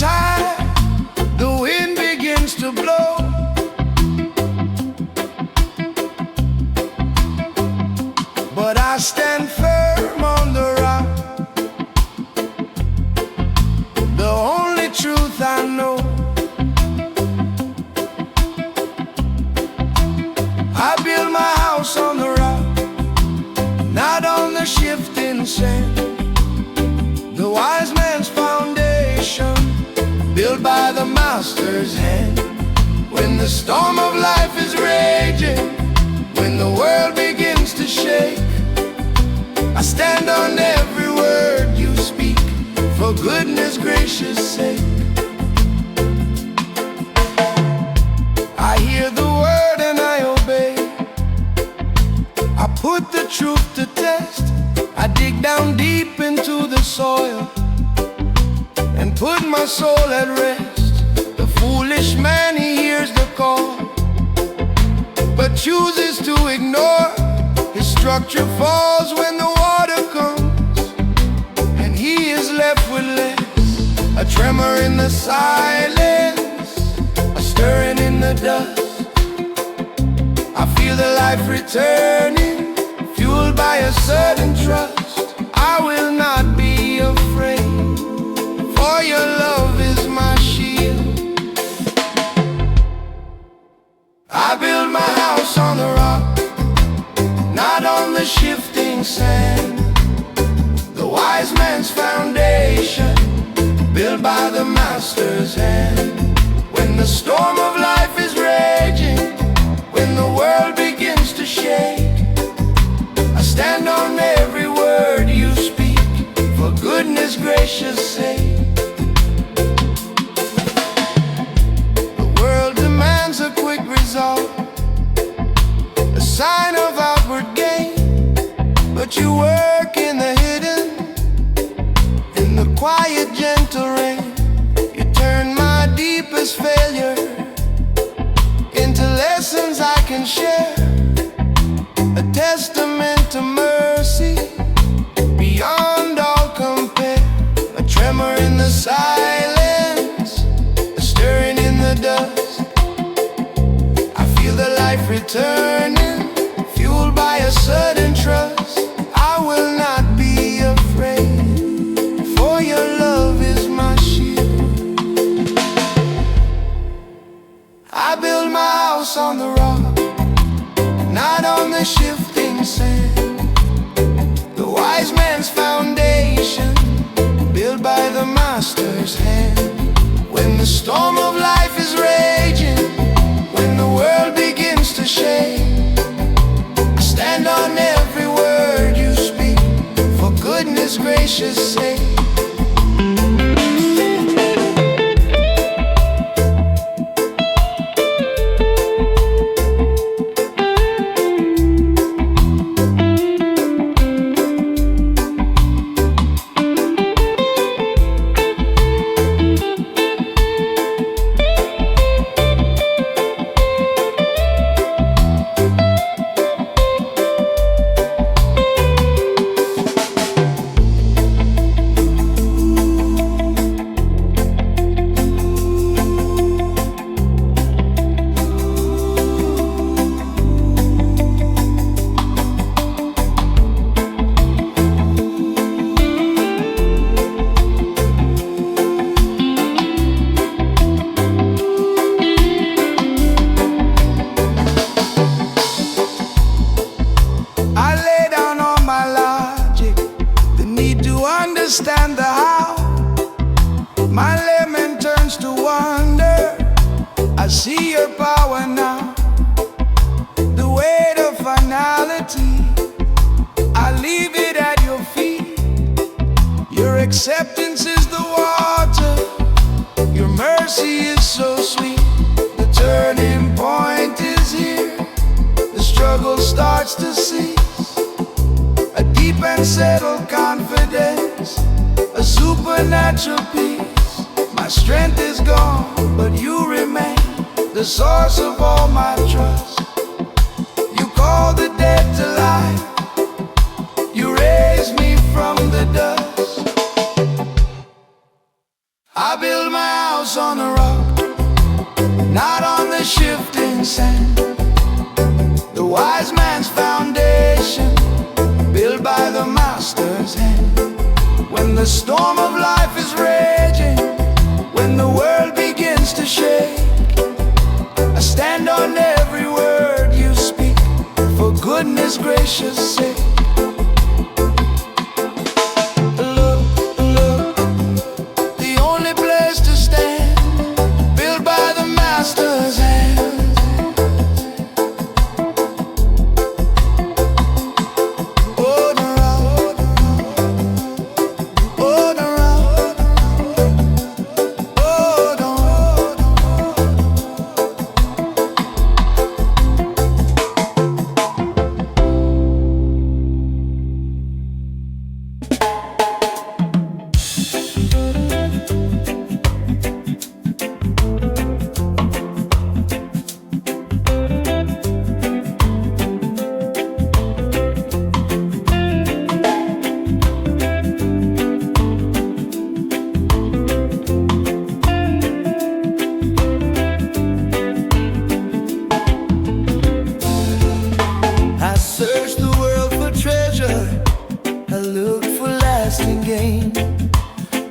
tired, the wind begins to blow. But I stand firm on the rock, the only truth I know. I build my house on the rock, not on the shifting sand. The wise man's foundation, built by the master's hand. When the storm of life is raging, when the world begins to shake, I stand on every word you speak, for goodness gracious sake. I hear the word and I obey. I put the truth to test. I dig down deep into the soil and put my soul at rest. The foolish man, he hears the call, but chooses to ignore. His structure falls when the water comes, and he is left with less. A tremor in the silence, a stirring in the dust. I feel the life returning, fueled by a certain trust. I will not be afraid, for your love is my shield. I build my house on the rock, not on the shifting sand. The wise man's foundation, built by the master's hand. When the storm of life is raging, when the world begins to shake, I stand on every word you speak, for goodness gracious sake. The world demands a quick result, a sign of outward gain, but you work in the hidden, in the quiet gentle rain. You turn my deepest failure into lessons I can share, a testament to mercy beyond all compare. A tremor in the silence, a stirring in the dust. I feel the life returning, fueled by a certain trust. I will not be afraid, for your love is my shield. I build my house on the rock, not on the shifting sand. The wise man's foundation, built by the master's hand. When the storm of life is raging, when the world begins to shake, I stand on every word you speak, for goodness gracious sake. Understand the how, my lemon turns to wonder. I see your power now, the weight of finality. I leave it at your feet. Your acceptance is the water, your mercy is so sweet. The turning point is here, the struggle starts to cease. A deep and settled confidence, a supernatural peace. My strength is gone, but you remain the source of all my trust. You call the dead to life, you raise me from the dust. I I build my house on the rock, not on the shifting sand. The wise man's foundation, built by the master's hand. When the storm of life is raging, when the world begins to shake, I stand on every word you speak, for goodness gracious sake.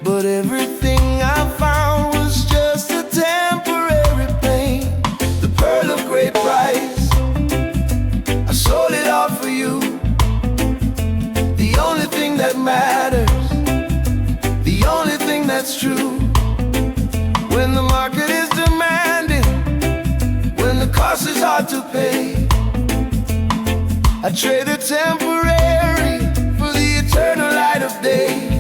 But everything I found was just a temporary pain. The pearl of great price, I sold it all for you. The only thing that matters, the only thing that's true. When the market is demanding, when the cost is hard to pay, I trade the temporary for the eternal light of day.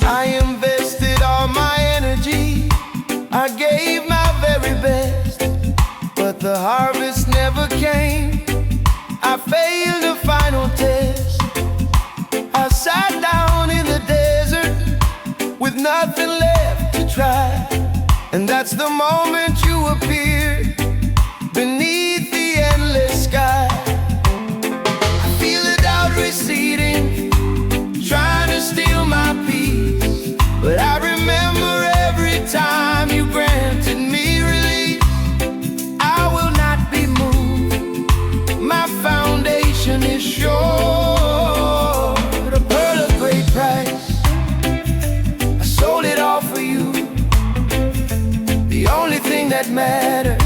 I invested all my energy, I gave my very best, but the harvest never came. I failed the final test. I sat down in the desert with nothing left to try, and that's the moment you appeared beneath the endless sky. I feel the doubt receding, trying to steal my peace, but I remember every time you granted me release. I will not be moved, my foundation is sure. The pearl of great price, I sold it all for you. The only thing that matters,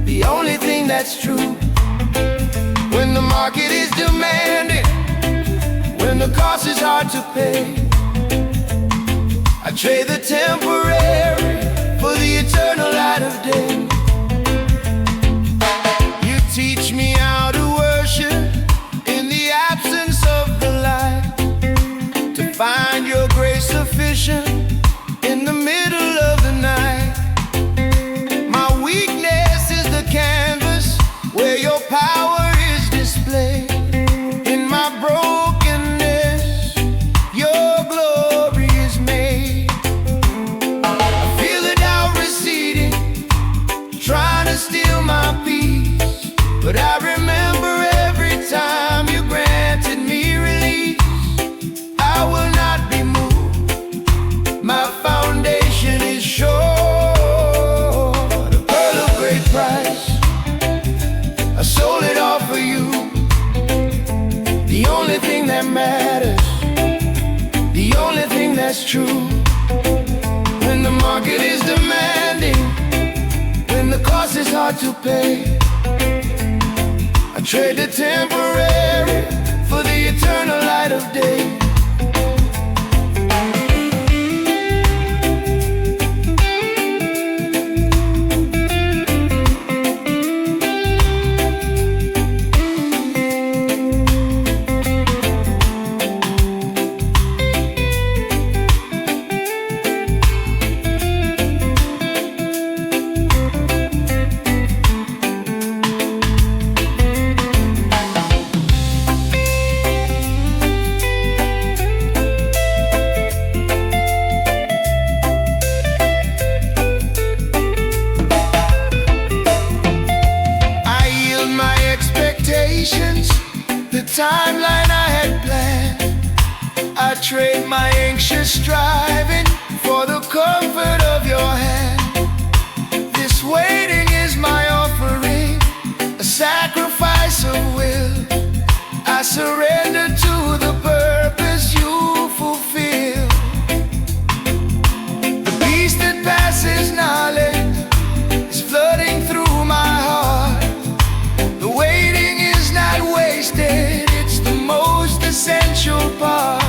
the only thing that's true. When the market is demanding, when the cost is hard to pay, I trade the temporary for the eternal light of day. You teach me how to worship in the absence of the light, to find your grace sufficient in the middle of the night. My weakness is the canvas where your power is displayed. In my brokenness, your glory is made. I feel the doubt receding, trying to steal my peace, but I remember every time you granted me release. I will not be moved, my foundation is sure. The pearl of great price, I sold it all for you. The only thing that matters, the only thing that's true. When the market is demanding, when the cost is hard to pay, I trade the temporary for the eternal light of day. trade my anxious striving for the comfort of your hand. This waiting is my offering, a sacrifice of will. I surrender to the purpose you fulfill. The peace that passes knowledge is flooding through my heart. The waiting is not wasted, it's the most essential part.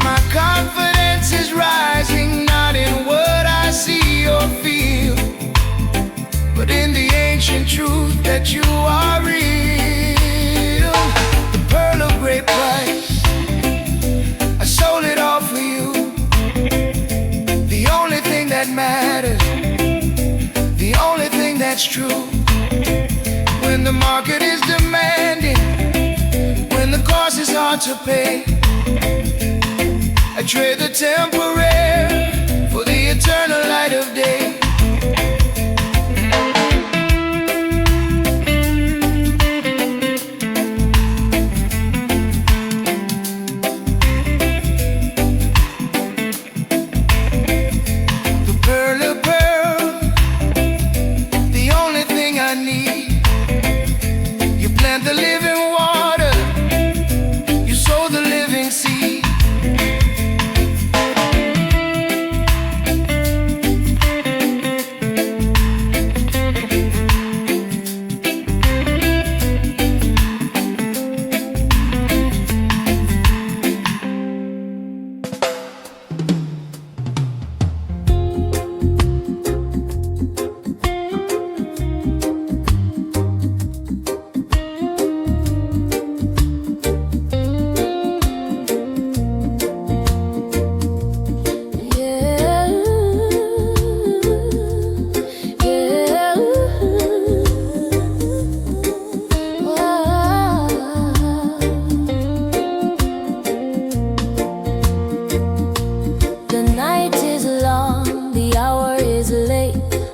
My confidence is rising, not in what I see or feel, but in the ancient truth that you are real. The pearl of great price, I sold it all for you. The only thing that matters, the only thing that's true. When the market is demanding, when the cost is hard to pay, I trade the temporary for the eternal light of day. The pearl of pearl, the only thing I need. You plant the living water, you sow the living seed.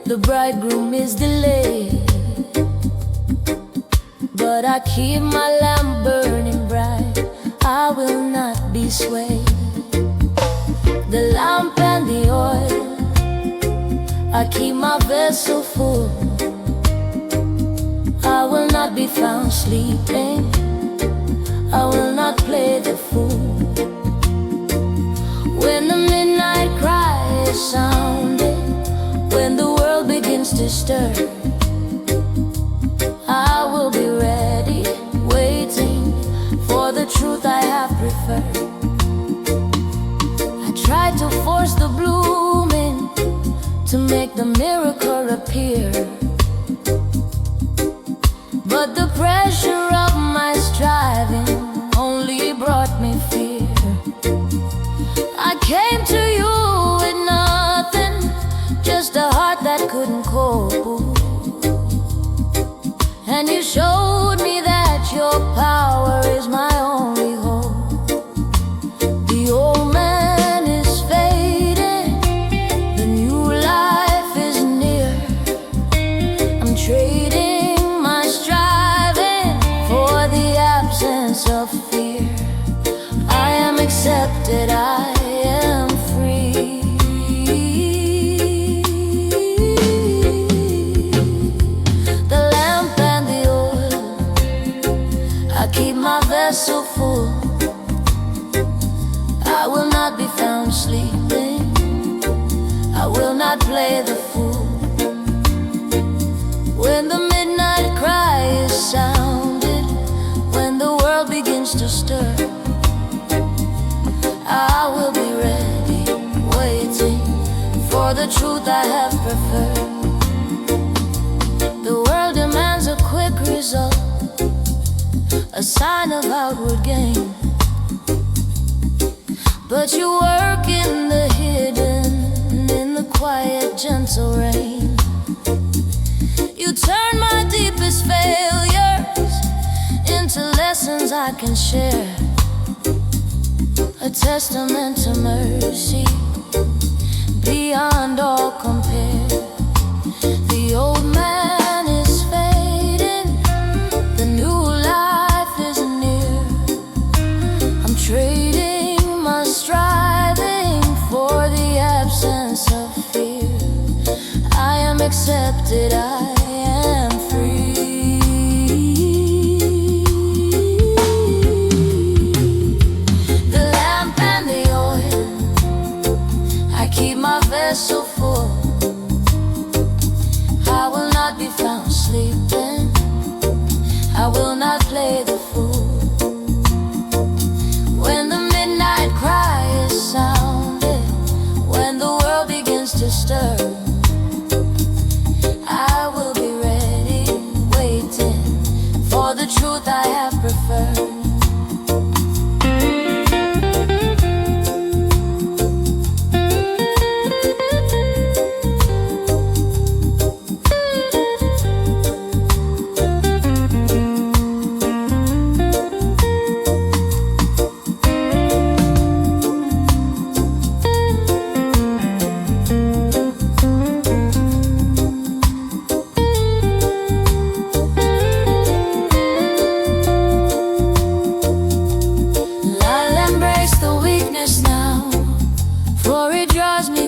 The bridegroom is delayed, but I keep my lamp burning bright. I will not be swayed. The lamp and the oil, I keep my vessel full. I will not be found sleeping, I will not play the fool. When the midnight cry is sounded, when the world begins to stir, I will be ready, waiting for the truth I have preferred. I try to force the blooming to make the miracle appear, but the pressure of my striving only brought me fear. I came to you with nothing, just a heart that couldn't cope, and you showed me that your power is my only hope. The old man is fading, the new life is near. I'm trading my striving for the absence of fear. I am accepted, I am free. Keep my vessel full, I will not be found sleeping, I will not play the fool. When the midnight cry is sounded, when the world begins to stir, I will be ready, waiting for the truth I have preferred. The world demands a quick result, a sign of outward gain, but you work in the hidden, in the quiet, gentle rain. You turn my deepest failures into lessons I can share, a testament to mercy beyond all compare. The old man is fading, the new life is near. I'm trading my accepted, I am free. The lamp and the oil, I keep my vessel full. I will not be found sleeping, I will not play the fool. When the midnight cry is sounded, when the world begins to stir, I will be ready, waiting for the truth I have preferred.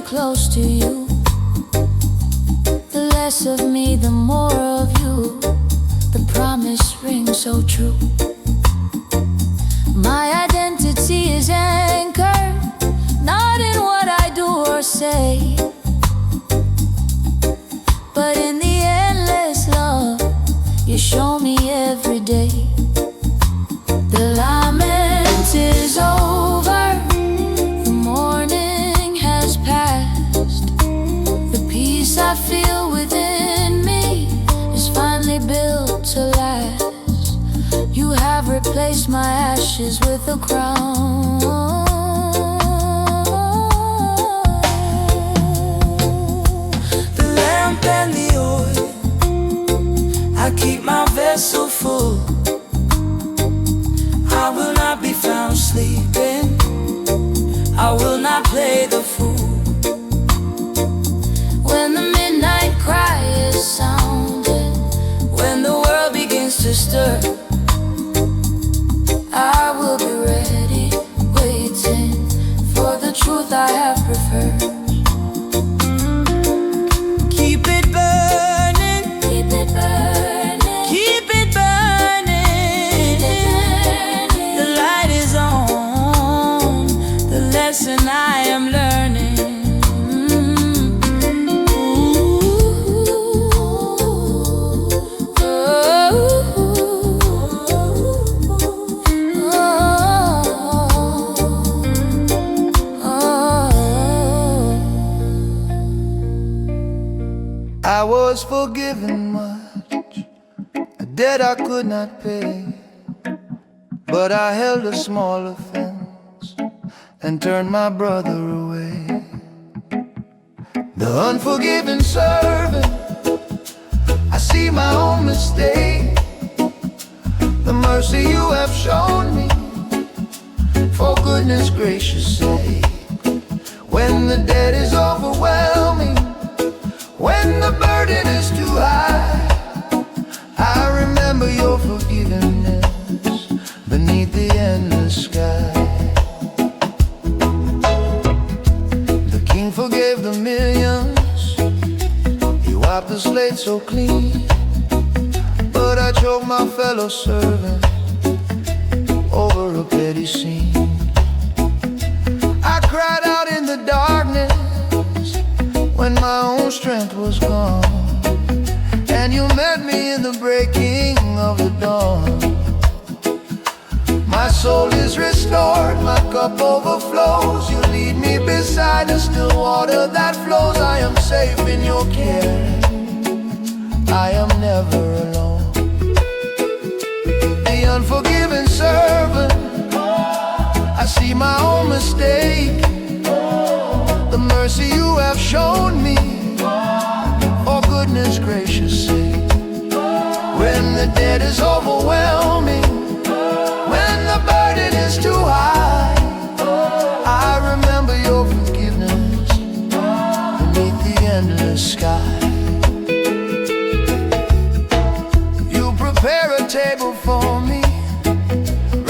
Close to you, the less of me, the more of you. The promise rings so true. My identity is anchored, not in what I do or say, but in the endless love you show me every day. The lament is over, I feel within me is finally built to last. You have replaced my ashes with a crown. The lamp and the oil, I keep my vessel full. I will not be found sleeping, I will not play the fool. When the midnight cry is sounded, when the world begins to stir, I will be ready, waiting for the truth I have preferred. Keep it burning, keep it burning, keep it burning. The light is on, the lesson I am learning. I was forgiven much, a debt I could not pay, but I held a small offense and turned my brother away. The unforgiven servant, I see my own mistake. The mercy you have shown me, for goodness gracious sake. When the debt is overwhelming, when the burden is too high, I remember your forgiveness beneath the endless sky. The King forgave the millions, he wiped the slate so clean, but I choked my fellow servant over a petty sin. I cried out in the darkness when my own strength was gone, and you met me in the breaking of the dawn. My soul is restored, my cup overflows. You lead me beside the still water that flows. I am safe in your care, I am never alone. The unforgiven servant, I see my own mistake. The mercy you have shown me, for goodness gracious sake. When the debt is overwhelming, when the burden is too high, I remember your forgiveness beneath the endless sky. You prepare a table for me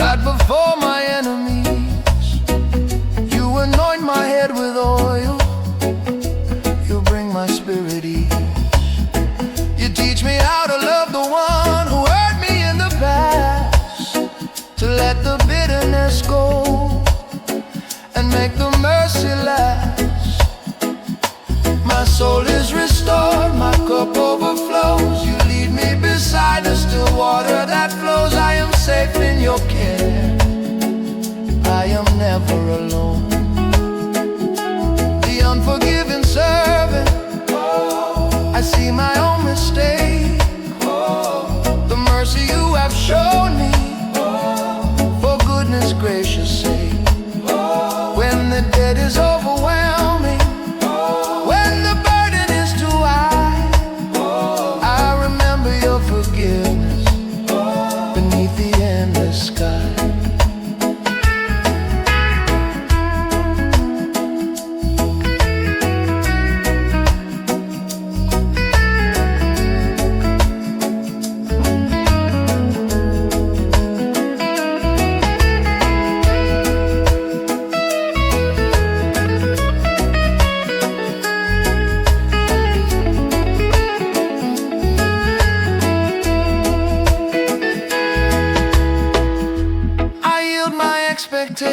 right before my enemies. You anoint my head with oil, you bring my spirit ease.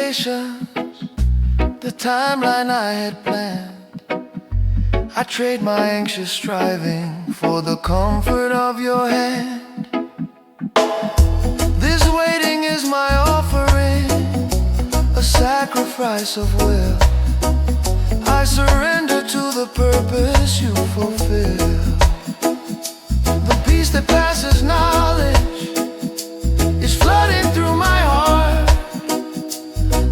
patience, the timeline I had planned. I trade my anxious striving for the comfort of your hand. This waiting is my offering, a sacrifice of will. I surrender to the purpose you fulfill. The peace that passes knowledge is flooding through my heart.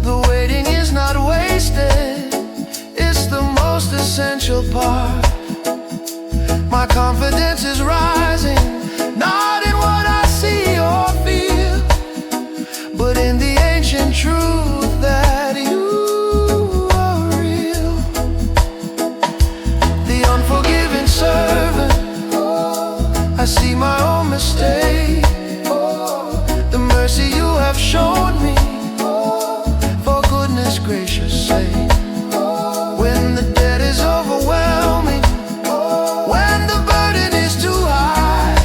The waiting is not wasted, it's the most essential part. My confidence is rising, not in what I see or feel, but in the ancient truth that you are real. The unforgiving servant, I see my own mistake. The mercy you have shown me, for goodness gracious sake. When the debt is overwhelming, when the burden is too high,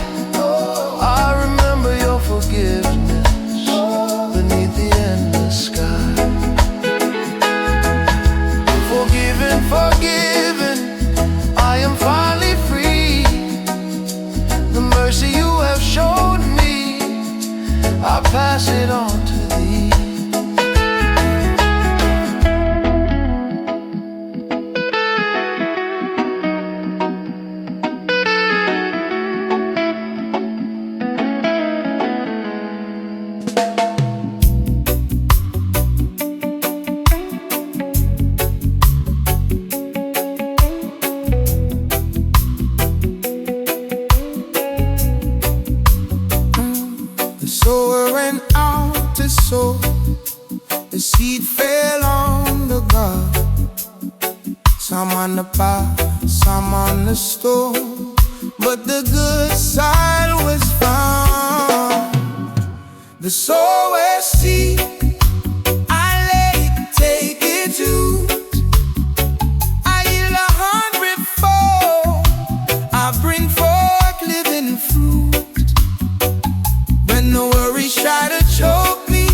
I remember your forgiveness beneath the endless sky. Forgiven, forgiven, I am finally free. The mercy you have shown me, I pass it on to thee. Sower went out to sow, the seed fell on the ground. Some on the path, some on the stone, but the good side was found. The sower seed, I let it take its root. I yield 100-fold, I bring forth living fruit. When the worries try to choke me,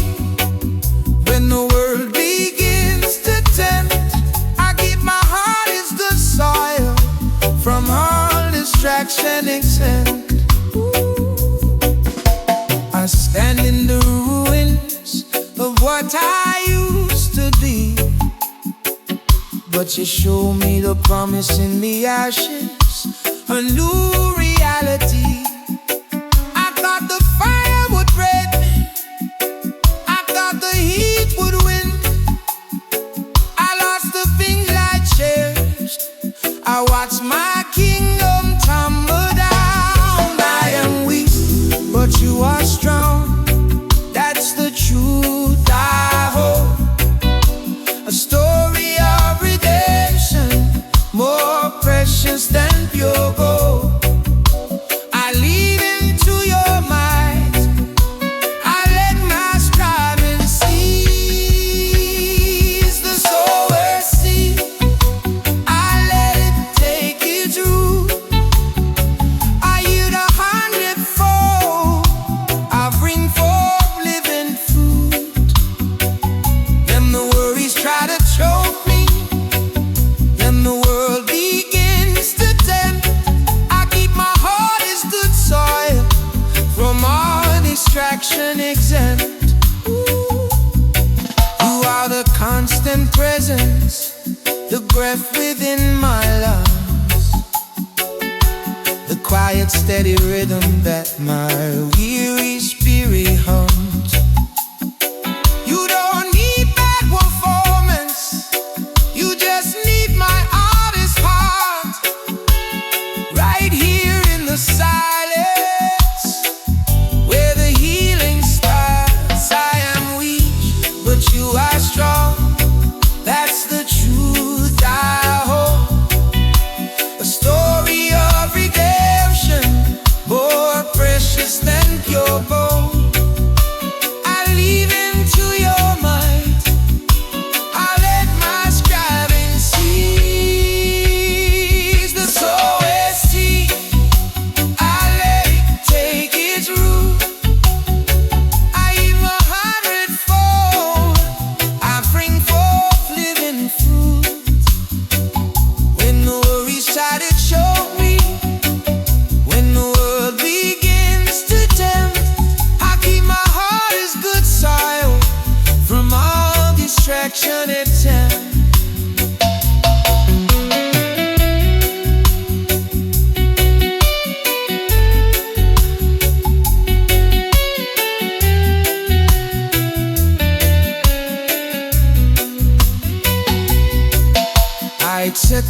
when the world begins to tempt, I keep my heart as the soil, from all distraction exempt. I stand in the ruins of what I used to be, but you show me the promise in the ashes, a new reality. I thought the fire would break me, I thought the heat would win. I lost the things I cherished, I watched my kingdom tumble down. I am weak, but you are strong, that's the truth I hold. A story of redemption, more precious than pure gold. I lean into your might, I let my striving cease. The sower seed, I let it take its root. I yield 100-fold, I bring forth living fruit. Then the worries try to choke me, then the world begins to tempt. I keep my heart as good soil, from all distraction exempt. You are the constant presence, the breath within my lungs, the quiet steady rhythm that my weary spirit hums. You don't need bad performance, you just need my honest heart. Right here in the silence, where the healing starts. I am weak, but you are strong, that's the truth I hold. A story of redemption, more precious than pure gold.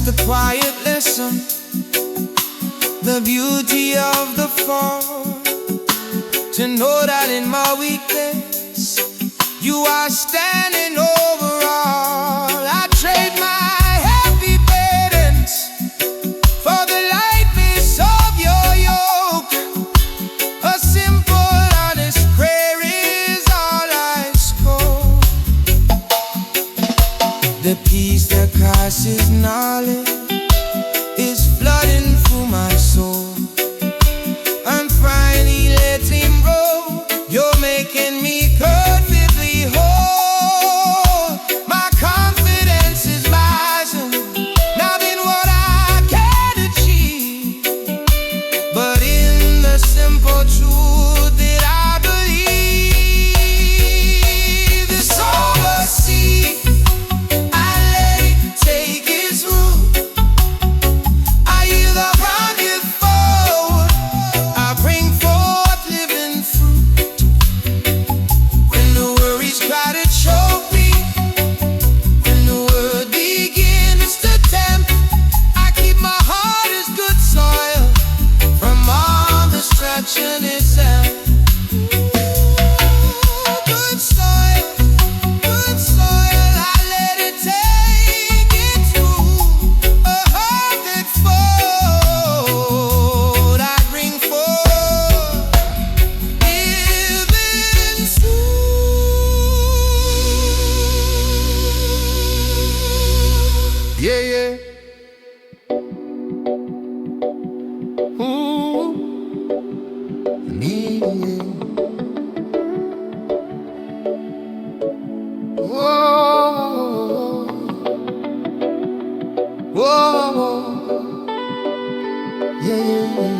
the quiet lesson, the beauty of the fall, to know that in my weakness you are standing over all. I trade my heavy burdens for the lightness of your yoke. A simple, honest prayer is all I score. The peace that passes knowledge is flooding through my soul. I'm finally letting go. You're making me perfectly whole. My confidence is rising now in what I can achieve, but in the simple truth that I believe. This overseas, I let it take its root. I hear the rocket forward, I bring forth living fruit. When the worries try to choke me, when the world begins to tempt, I keep my heart as good soil from all destruction itself. Good soil, good soil, I let it take its root. A heart that's full, I bring forth living fruit. Yeah, yeah. Ooh, yeah. Whoa, whoa, yeah, yeah,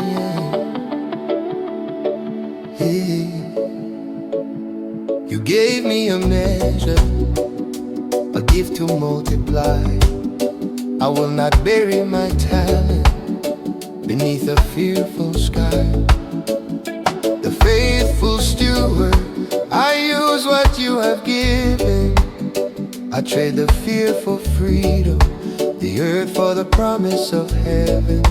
yeah. You gave me a measure, a gift to multiply. I will not bury my talent beneath a fearful sky. The faithful steward, I use what you have given. I trade the fear for freedom, the earth for the promise of heaven.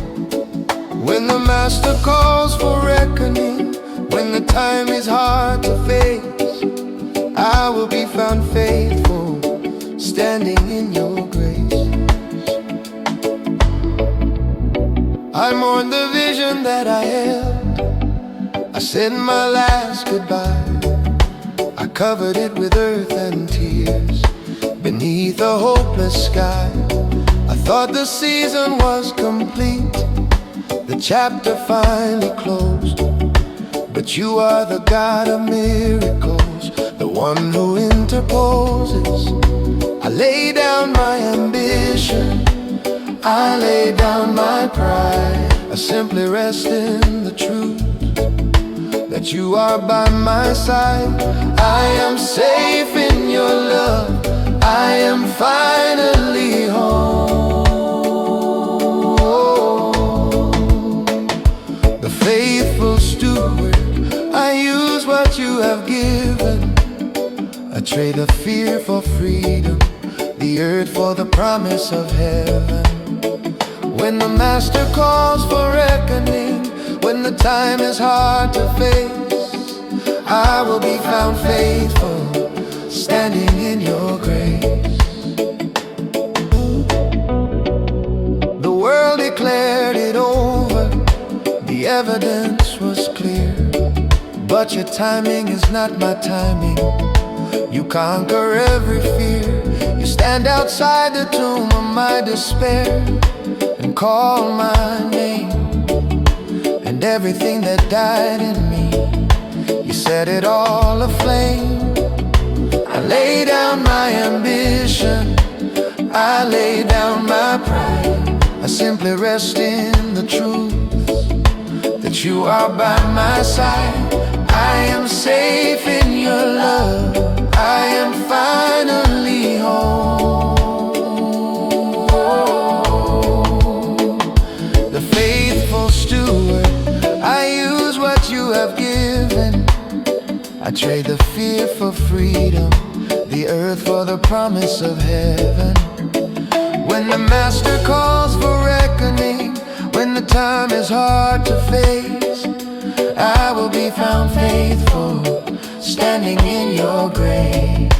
When the master calls for reckoning, when the time is hard to face, I will be found faithful, standing in your grace. I mourn the vision that I held, I said my last goodbye. I covered it with earth and tears beneath a hopeless sky. I thought the season was complete, the chapter finally closed. But you are the God of miracles, the one who interposes. I lay down my ambition, I lay down my pride. I simply rest in the truth that you are by my side. I am safe in your love, I am finally home. The faithful steward, I use what you have given. I trade the fear for freedom, the earth for the promise of heaven. When the master calls for reckoning, when the time is hard to face, I will be found faithful, standing in your grace. The world declared it over, the evidence was clear. But your timing is not my timing. You conquer every fear. You stand outside the tomb of my despair and call my name. And everything that died in me, you set it all aflame. I lay down my ambition, I lay down my pride. I simply rest in the truth that you are by my side. I am safe in your love, I am finally home. The faithful steward, I use what you have given. I trade the fear for freedom, the earth for the promise of heaven. When the master calls for reckoning, when the time is hard to face, I will be found faithful, standing in your grace.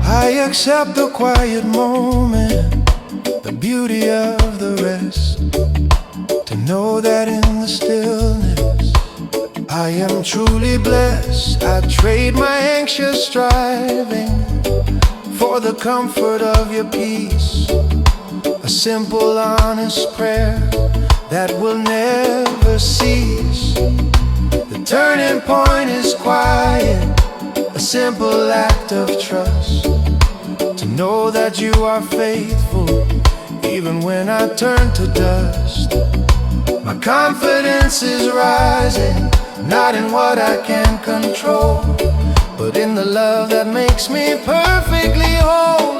I accept the quiet moment, the beauty of the rest, to know that in the stillness I am truly blessed. I trade my anxious striving for the comfort of your peace, a simple honest prayer that will never cease. The turning point is quiet, a simple act of trust, to know that you are faithful even when I turn to dust. My confidence is rising, not in what I can control, but in the love that makes me perfectly whole.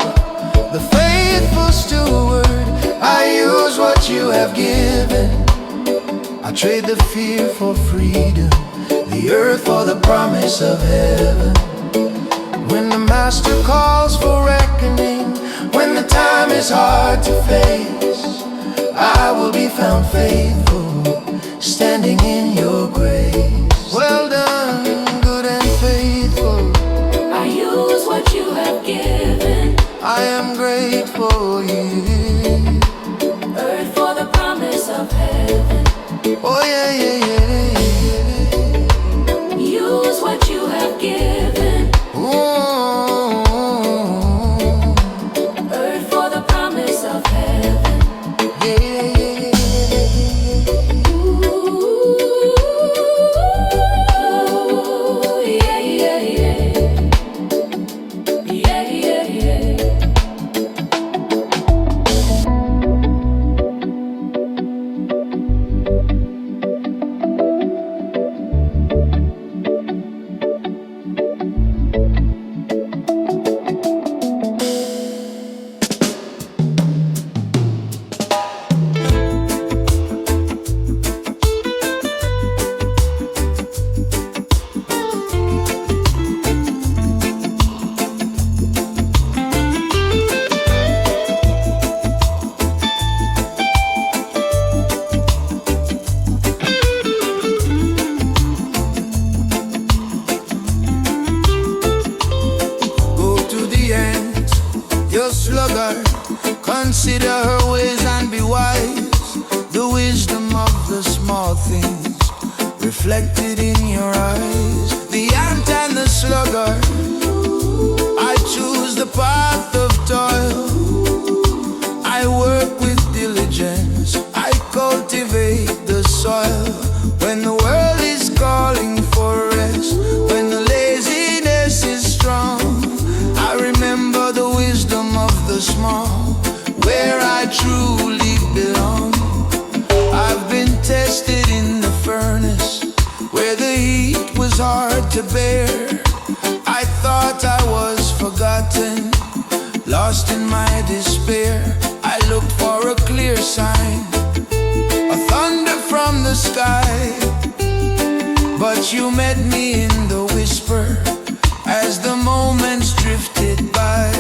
The faithful steward, I use what you have given. I trade the fear for freedom, the earth for the promise of heaven. When the master calls for reckoning, when the time is hard to face, I will be found faithful, standing in your grace. Well done, good and faithful. I use what you have given. I am grateful, yeah. Earth for the promise of heaven. Oh yeah, yeah, yeah, yeah. Use what you have given. Ooh. Earth for the promise of heaven. Yeah, yeah, yeah, yeah. Ooh, yeah, yeah, yeah. Yeah, yeah, yeah. Your sluggard, consider her ways and be wise. The wisdom of the small things reflected in your eyes. The ant and the sluggard, I choose the path of toil. I work with diligence, I cultivate the soil. When the world is calling for rest, when the laziness is strong, I remember the wisdom of the small, where I truly belong. I've been tested in the furnace, where the heat was hard to bear. I thought I was forgotten, lost in my despair. I looked for a clear sign, a thunder from the sky, but you met me in the whisper as the moments drifted by.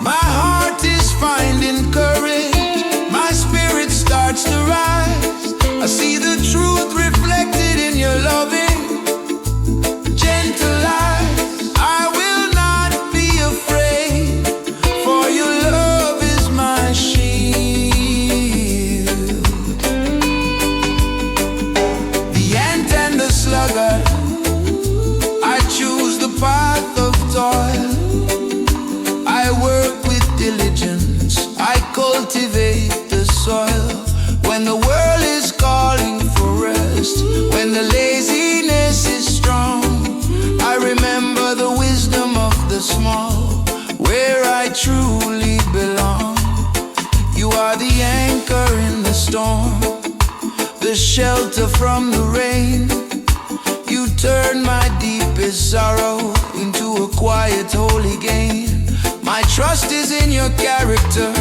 My heart is finding courage, my spirit starts to rise. I see the truth reflected in your loving, gentle eyes. I will not be afraid, for your love is my shield. The ant and the sluggard, I choose truly belong. You are the anchor in the storm, the shelter from the rain. You turn my deepest sorrow into a quiet, holy gain. My trust is in your character,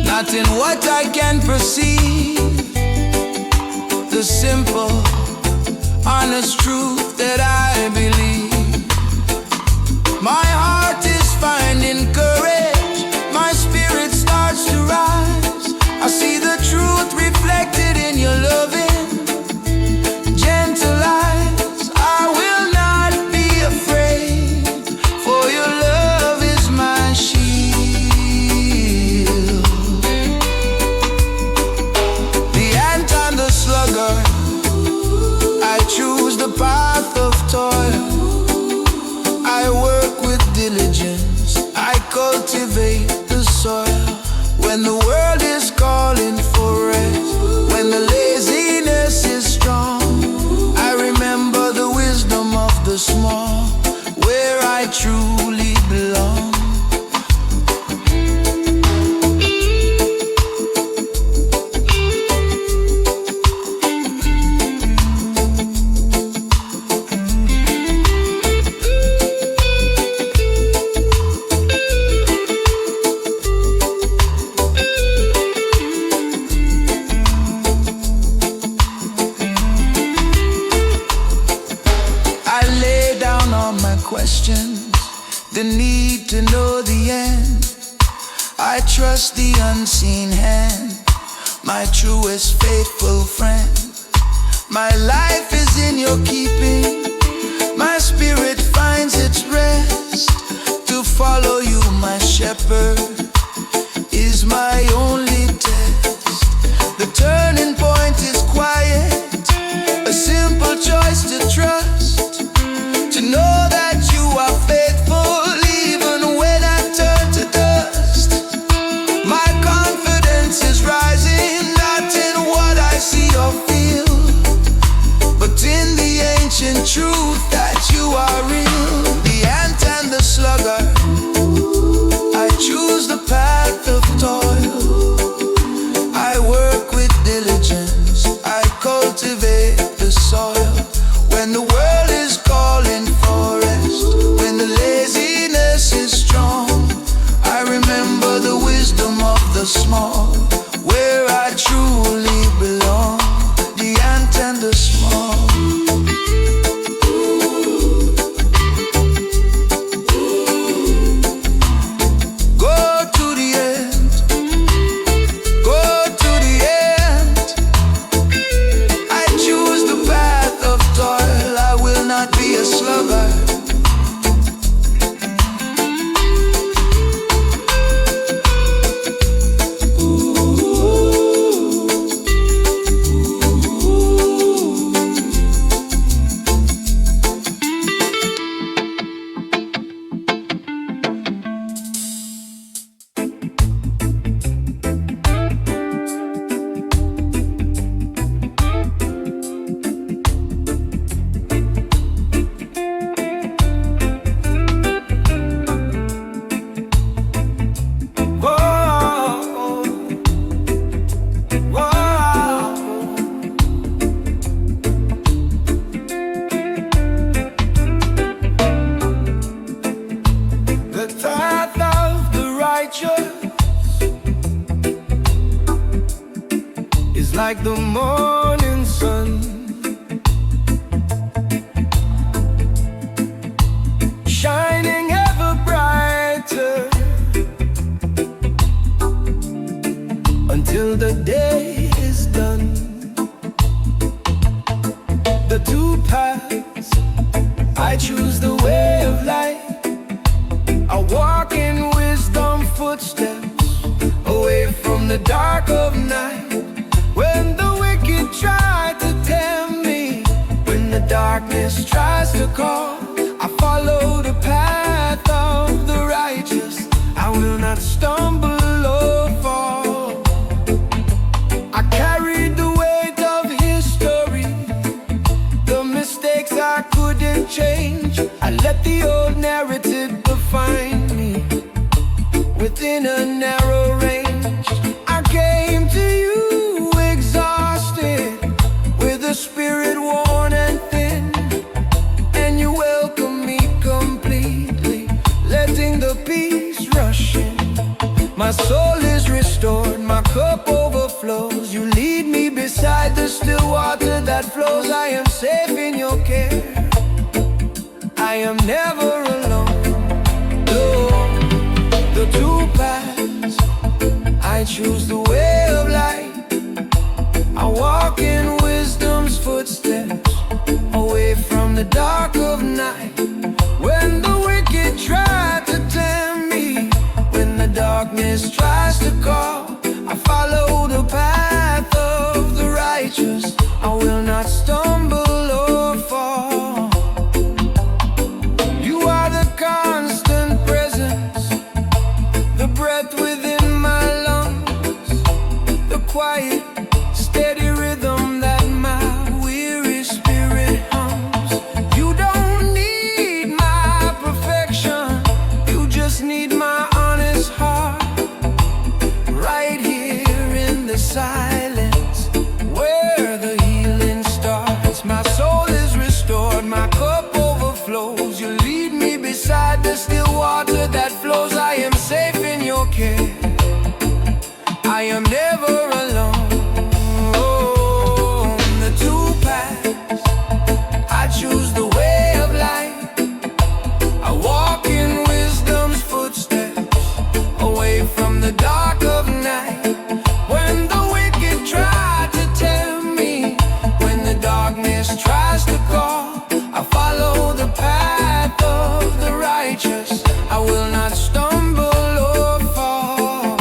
not in what I can perceive. The simple, honest truth that I believe. My heart is finding courage, my spirit starts to rise. I see the truth reflected in your loving, gentle eyes. I will not be afraid, for your love is my shield. The ant and the sluggard, I choose the path of toil. I work with diligence, I cultivate the soil. When the world is calling for rest, when the laziness is strong, I remember the wisdom of the small, where I truly belong. Questions, the need to know the end. I trust the unseen hand, my truest faithful friend. My life is in your keeping, my spirit finds its rest. To follow you, my shepherd, is my only test. The turning point is quiet, a simple choice to trust, to know that you are faithful even when I turn to dust. My confidence is rising, not in what I see or feel, but in the ancient truth that you are real. The ant and the sluggard, I choose the path of toil. I work with diligence, I cultivate the soil. When the world is calling for rest, when the laziness is strong, I remember the wisdom of the small, where I truly belong. The ant and the small. Go to the end, go to the end. I choose the path of toil, I will not be a sluggard. Like the morning sun, shining ever brighter, until the day is done. The two paths, I choose the way of light. I walk in wisdom footsteps, away from the dark of night. When the wicked try to tempt me, when the darkness tries to call, I follow the path of the righteous. I will not stumble or fall. I carried the weight of history, the mistakes I couldn't change. I let the old narrative define me. With in a narrow range. I came to you exhausted, with a spirit worn and thin, and you welcome me completely, letting the peace rush in. My soul is restored, my cup overflows. You lead me beside the still water that flows. I am safe in your care, I am never alone. Though the two paths, I choose the way of light. I walk in wisdom's footsteps, away from the dark of night. When the wicked try to tempt me, when the darkness tries to call, I follow the path of the righteous. I will not stumble or fall. You are the constant presence, the breath within my lungs, the quiet, steady rhythm that my weary spirit hums. You don't need my perfection, you just need my honest heart. Right here in the silence, where the healing starts. My soul is restored, my cup overflows. You lead me beside the still water that flows. I am safe in your care, I am never alone. Oh, the two paths, I choose the way of light. I walk in wisdom's footsteps, away from the dark of night. When the wicked try to tempt me, when the darkness tries to call, I follow the path of the righteous. I will not stumble or fall.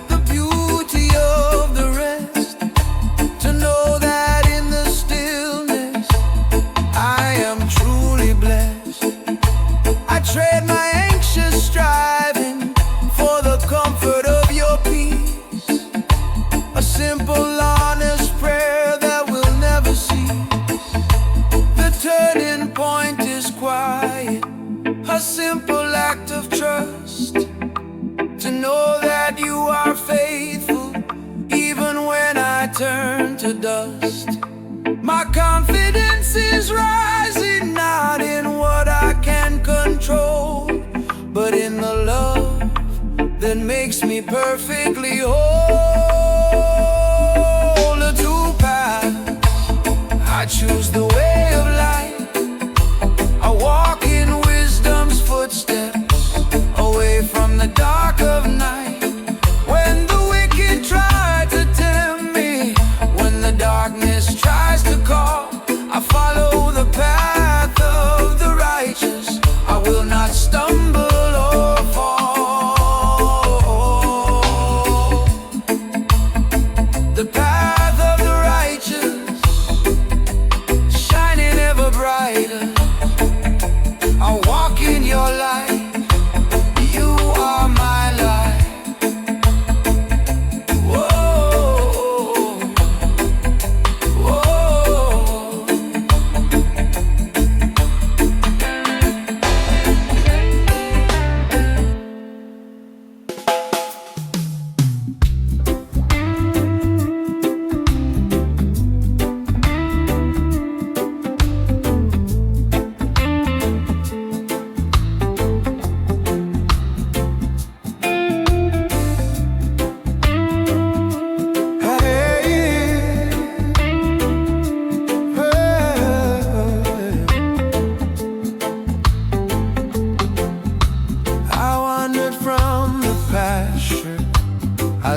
The beauty of the rest, to know that in the stillness I am truly blessed. I trade my anxious striving for the comfort of your peace, a simple honest prayer that will never cease. The turning point is quiet, a simple act of trust, to know that you are faithful, even when I turn to dust. My confidence is rising, not in what I can control, but in the love that makes me perfectly whole. The two paths, I choose the way of light. I walk in wisdom's footsteps, away from the dark of night. When the wicked try to tempt me, when the darkness tries to call, I follow the path of the righteous. I will not stumble or fall. The path of the righteous, shining ever brighter. I walk in your light, you are my light. Whoa, whoa.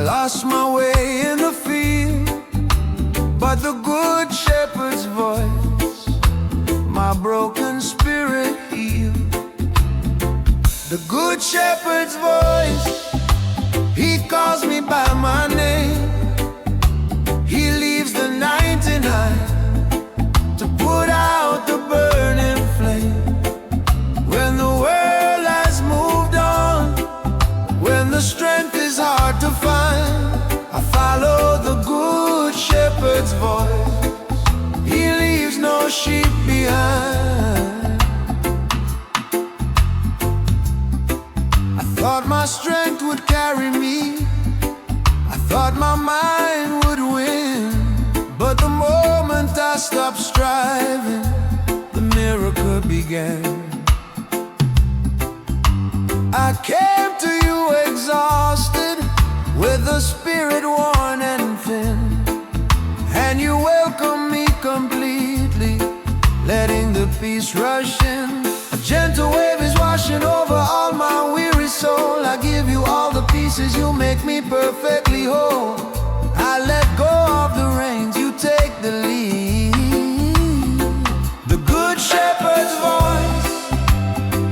lost my way in the field, but the good shepherd's voice my broken spirit healed. The good shepherd's voice, he calls me by my name. He leaves the 99 to put out the burning flame. When the world has moved on, when the strength is hard to find, I follow the good shepherd's voice. He leaves no sheep behind. I thought my strength would carry me, I thought my mind would win, but the moment I stopped striving, the miracle began. I came to you exhausted, with a spirit worn and thin, and you welcomed me completely, letting the peace rush in. A gentle wave is washing over all my weary soul. I give you all the pieces, you make me perfectly whole. I let go of the reins, you take the lead. The good shepherd's voice,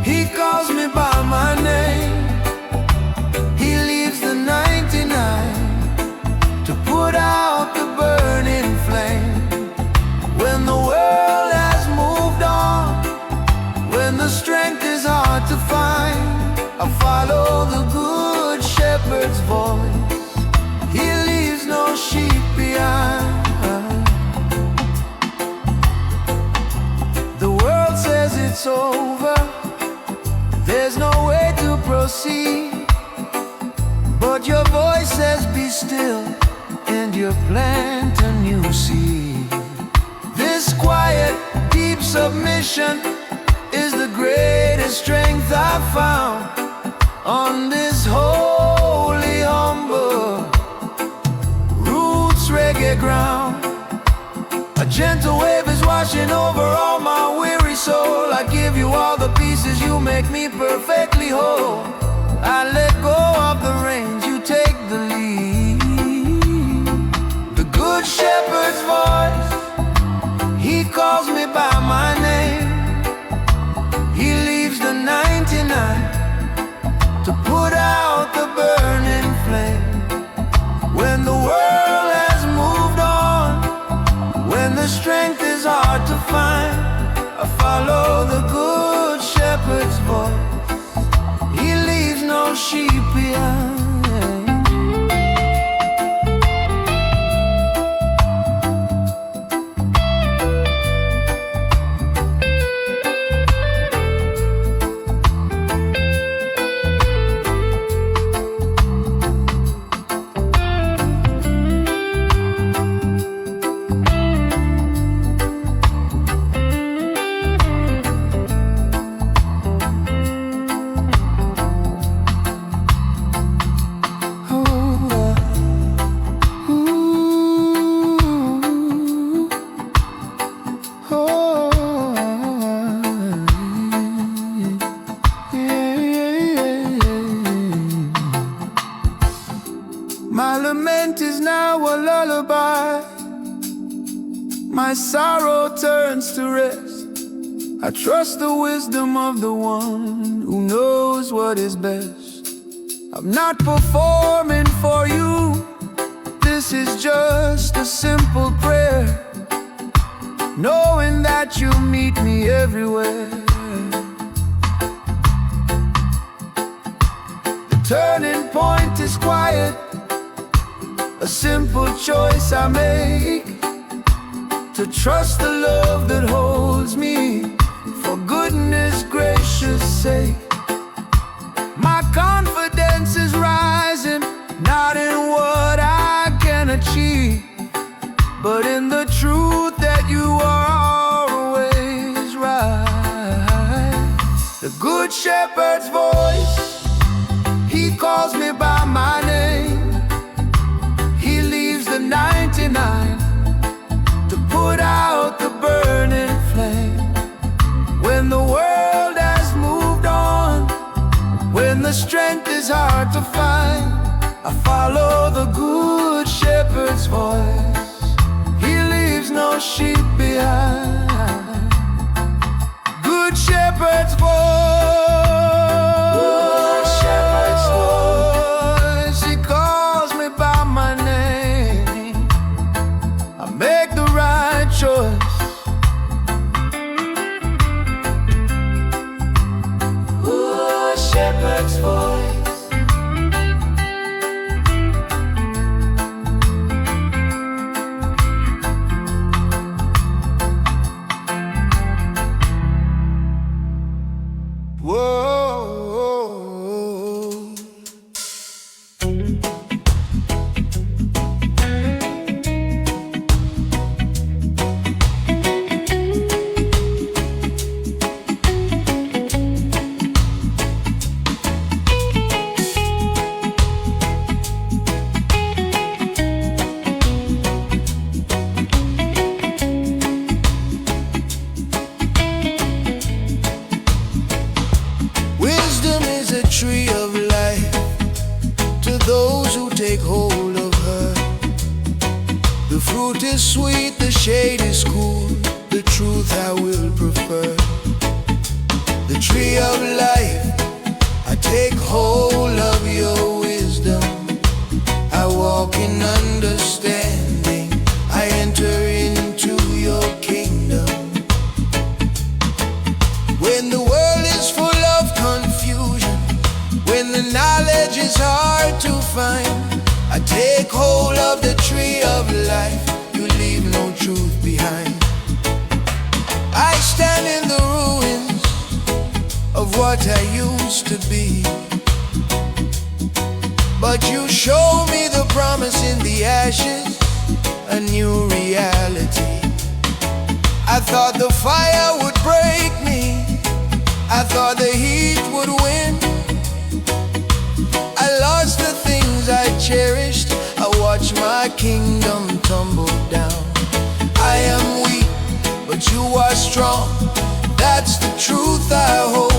he calls me by my name. He leaves the 99 to put out the burning flame. When the world has moved on, when the strength is hard to find, I follow the good shepherd's voice. He leaves no sheep behind. The world says it's over, there's no way to proceed, but your voice says be still, and you plant a new seed. This quiet, deep submission is the greatest strength I've found on this holy, humble, roots reggae ground. A gentle wave is washing over all my weary soul. I give you all the pieces, you make me perfectly whole. I let go of the reins, you take the lead. The good shepherd's voice, he calls me by my name. He leaves the 99 to put out the burning flame. When the world has moved on, when the strength is hard to find, I follow the good shepherd's voice. He leaves no sheep behind. My lament is now a lullaby, my sorrow turns to rest. I trust the wisdom of the one who knows what is best. I'm not performing for you, this is just a simple prayer, knowing that you meet me everywhere. The turning point is quiet, a simple choice I make, to trust the love that holds me, for goodness gracious sake. My confidence is rising, not in what I can achieve, but in the truth that you are always right. The good shepherd's voice, he calls me by my name. He leaves the 99 to put out the burning flame. When the world has moved on, when the strength is hard to find, I follow the good shepherd's voice. He leaves no sheep behind. Good shepherd's voice. Shepherd's voice. Whoa. Wisdom is a tree of life to those who take hold of her. The fruit is sweet, the shade is cool, the truth I will prefer. The tree of life, I take hold of your wisdom. I walk in understanding, I enter into your kingdom. When the world is full of confusion, when the knowledge is hard to find, I take hold of the tree of life. You leave no truth behind. I stand in the ruins of what I used to be, but you show me the promise in the ashes, a new reality. I thought the fire would break me, I thought the heat would win. I lost the things I cherished, I watched my kingdom tumble down. I am weak, but you are strong, that's the truth I hold.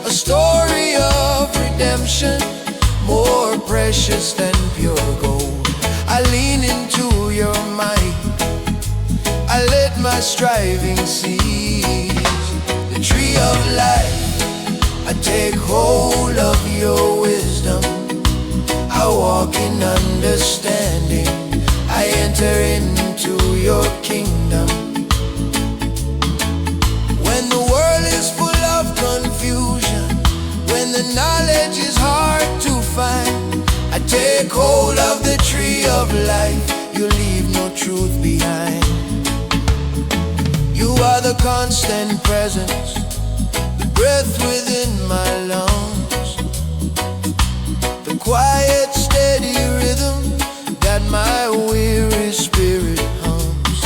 A story of redemption, more precious than pure gold. I lean into your might, I let my striving cease. The tree of life, I take hold of your wisdom. I walk in understanding, I enter into your kingdom. When the world is full of confusion, when the knowledge is hard to find, I take hold of the tree of life. You leave no truth behind. You are the constant presence, the breath within my lungs, the quiet, steady rhythm that my weary spirit hums.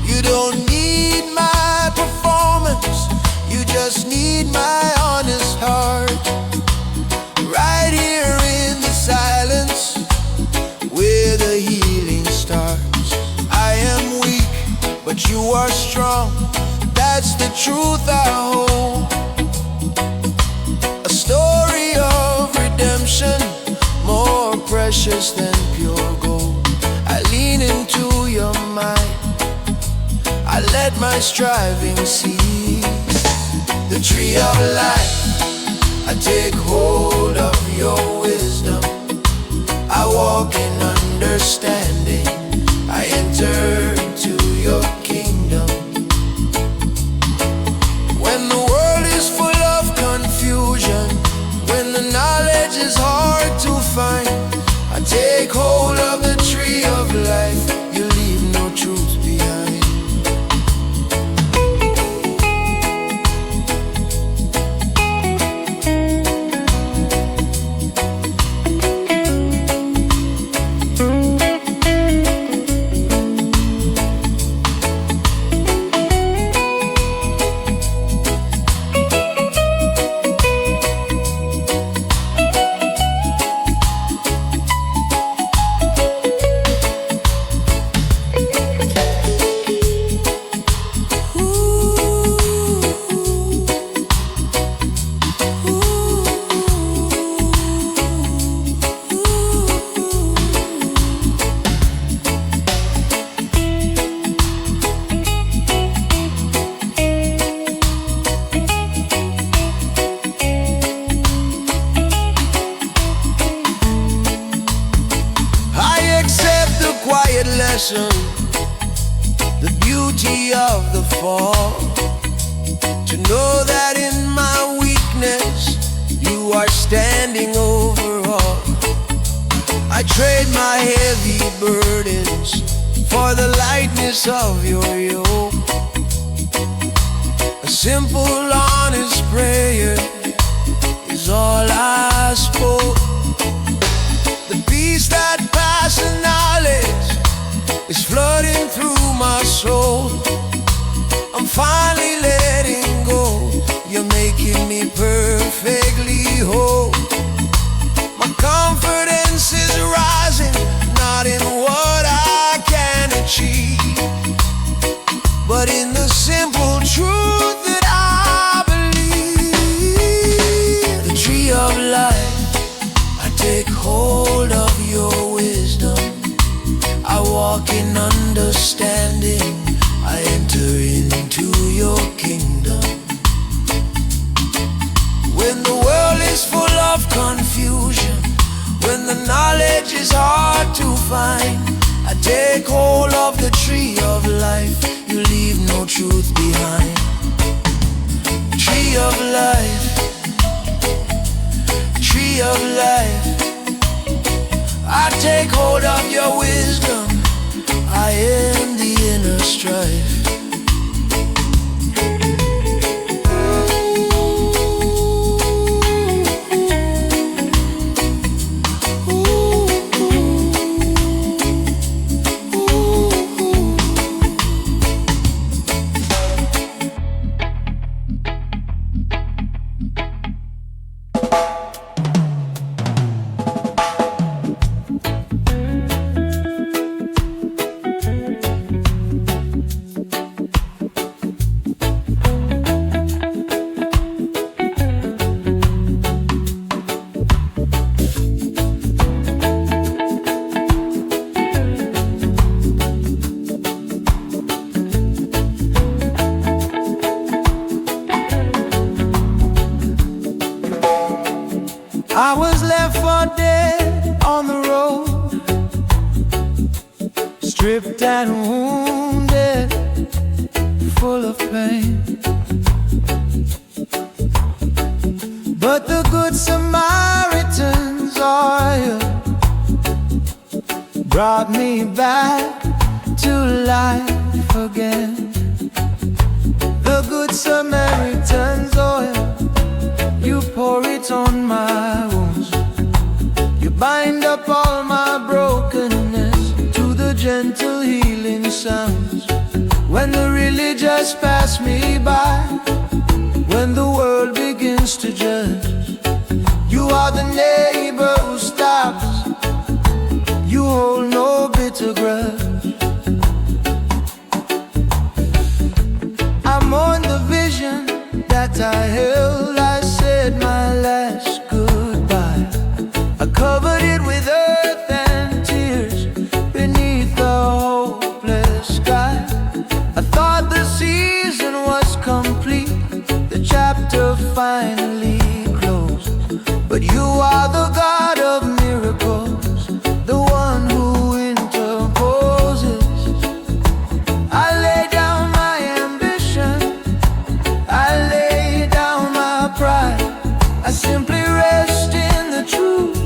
You don't need my performance, you just need my honest heart. Right here in the silence, where the healing starts. I am weak, but you are strong, that's the truth I hold. A story of redemption, more precious than pure gold. I lean into your might, I let my striving cease. The tree of life, I take hold of your wisdom. I walk in understanding, I enter into your kingdom. When the world is full of confusion, when the knowledge is hard to find, I take hold of the tree of life. You leave no truth behind. trade my heavy burdens for the lightness of your yoke. A simple, honest prayer is all I spoke. The peace that passes knowledge is flooding through my soul. I'm finally letting go. You're making me perfectly whole. My confidence is rising, not in what I can achieve, but in the simple truth that I believe. The tree of life, I take hold of your wisdom. I walk in understanding. I enter into your kingdom. When the world is full of confusion, when the knowledge is hard to find, I take hold of the tree of life. You leave no truth behind. Tree of life, tree of life, I take hold of your wisdom. I am the inner strife. I was left for dead on the road, stripped and wounded, full of pain. But the good Samaritan's oil brought me back to life again. The good Samaritan's oil, you pour it on my wounds. You bind up all my brokenness to the gentle healing sounds. When the religious pass me by, when the world begins to judge, you are the neighbor who stops. You hold no bitter grudge. I mourn the vision that I held. I said my last goodbye. I covered it with earth and tears beneath the hopeless sky. I thought the season was complete, the chapter finally closed. But you are the God of miracles, the one who interposes. I lay down my ambition, I lay down my pride. I simply rest in the truth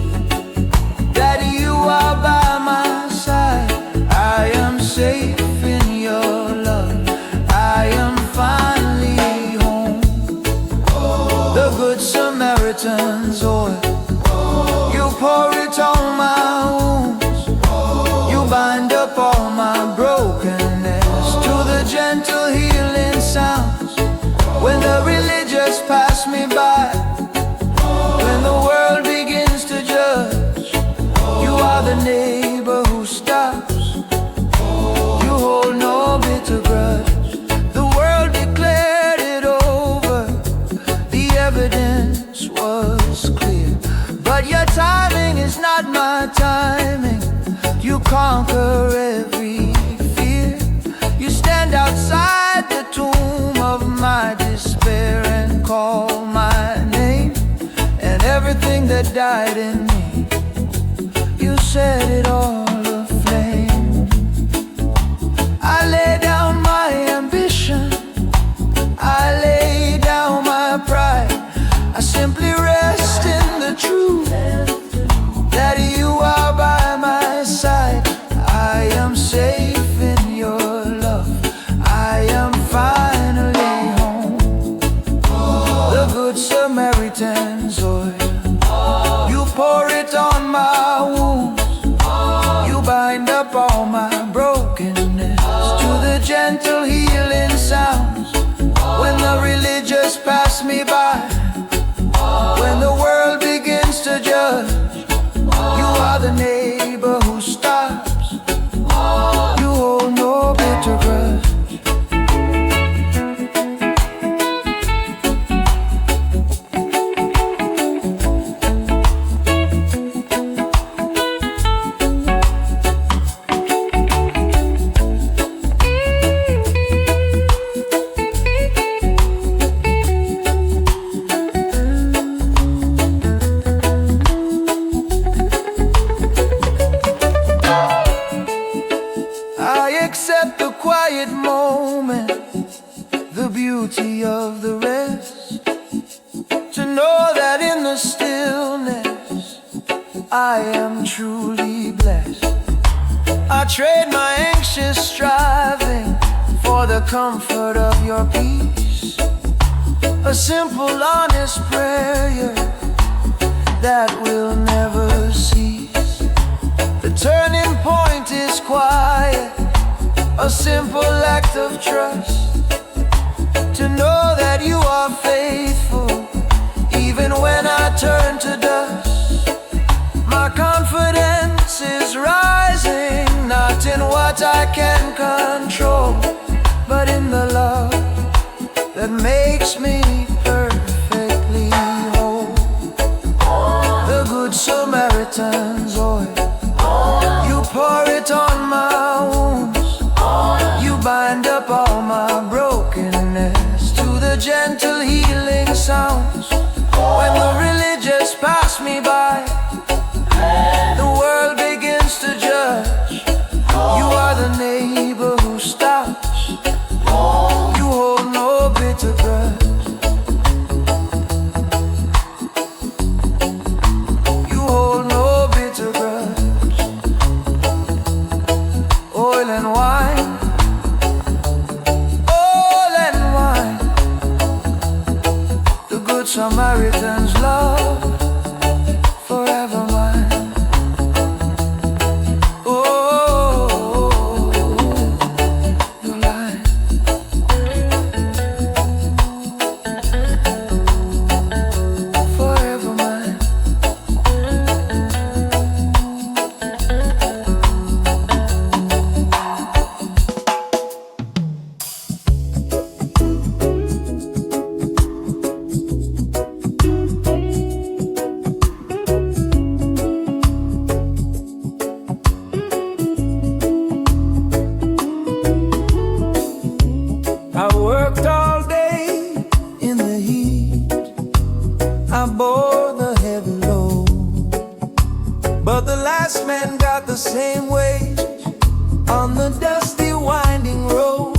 that you are by my side. I am safe in your love, I am finally home. The good Samaritan's oil, you pour it on my wounds. You bind up all my brokenness to the gentle healing sounds. When the religious pass me by, when the world begins to judge, you are the neighbor who stops. You hold no bitter grudge. The world declared it over, the evidence was clear. But your timing is not my timing. You conquer every fear. You stand outside the tomb of my despair and call my name. And everything that died in me, you set it all aflame. I lay down my ambition, I lay down my pride. I simply rest in the truth that you are by just pass me by. When the world begins to judge, you are the neighbor who stops. You hold no bitter grudge. Accept the quiet moment, the beauty of the rest, to know that in the stillness I am truly blessed. I trade my anxious striving for the comfort of your peace, a simple honest prayer that will never cease. The turning point is quiet, a simple act of trust, to know that you are faithful even when I turn to dust. My confidence is rising, not in what I can control, but in the love that makes me perfectly whole. The Good Samaritan's oil, you pour it on my wounds. You bind up all my brokenness to the gentle healing sounds. When the religious pass me by, the world begins to judge. You are the neighbor who stops. You hold no bitter grudge. You hold no bitter grudge. Oil and wine, Samaritan's love, forever mine. Oh, your line. Forever mine. I worked all day in the heat, I bore the heavy load, but the last man got the same wage on the dusty winding road.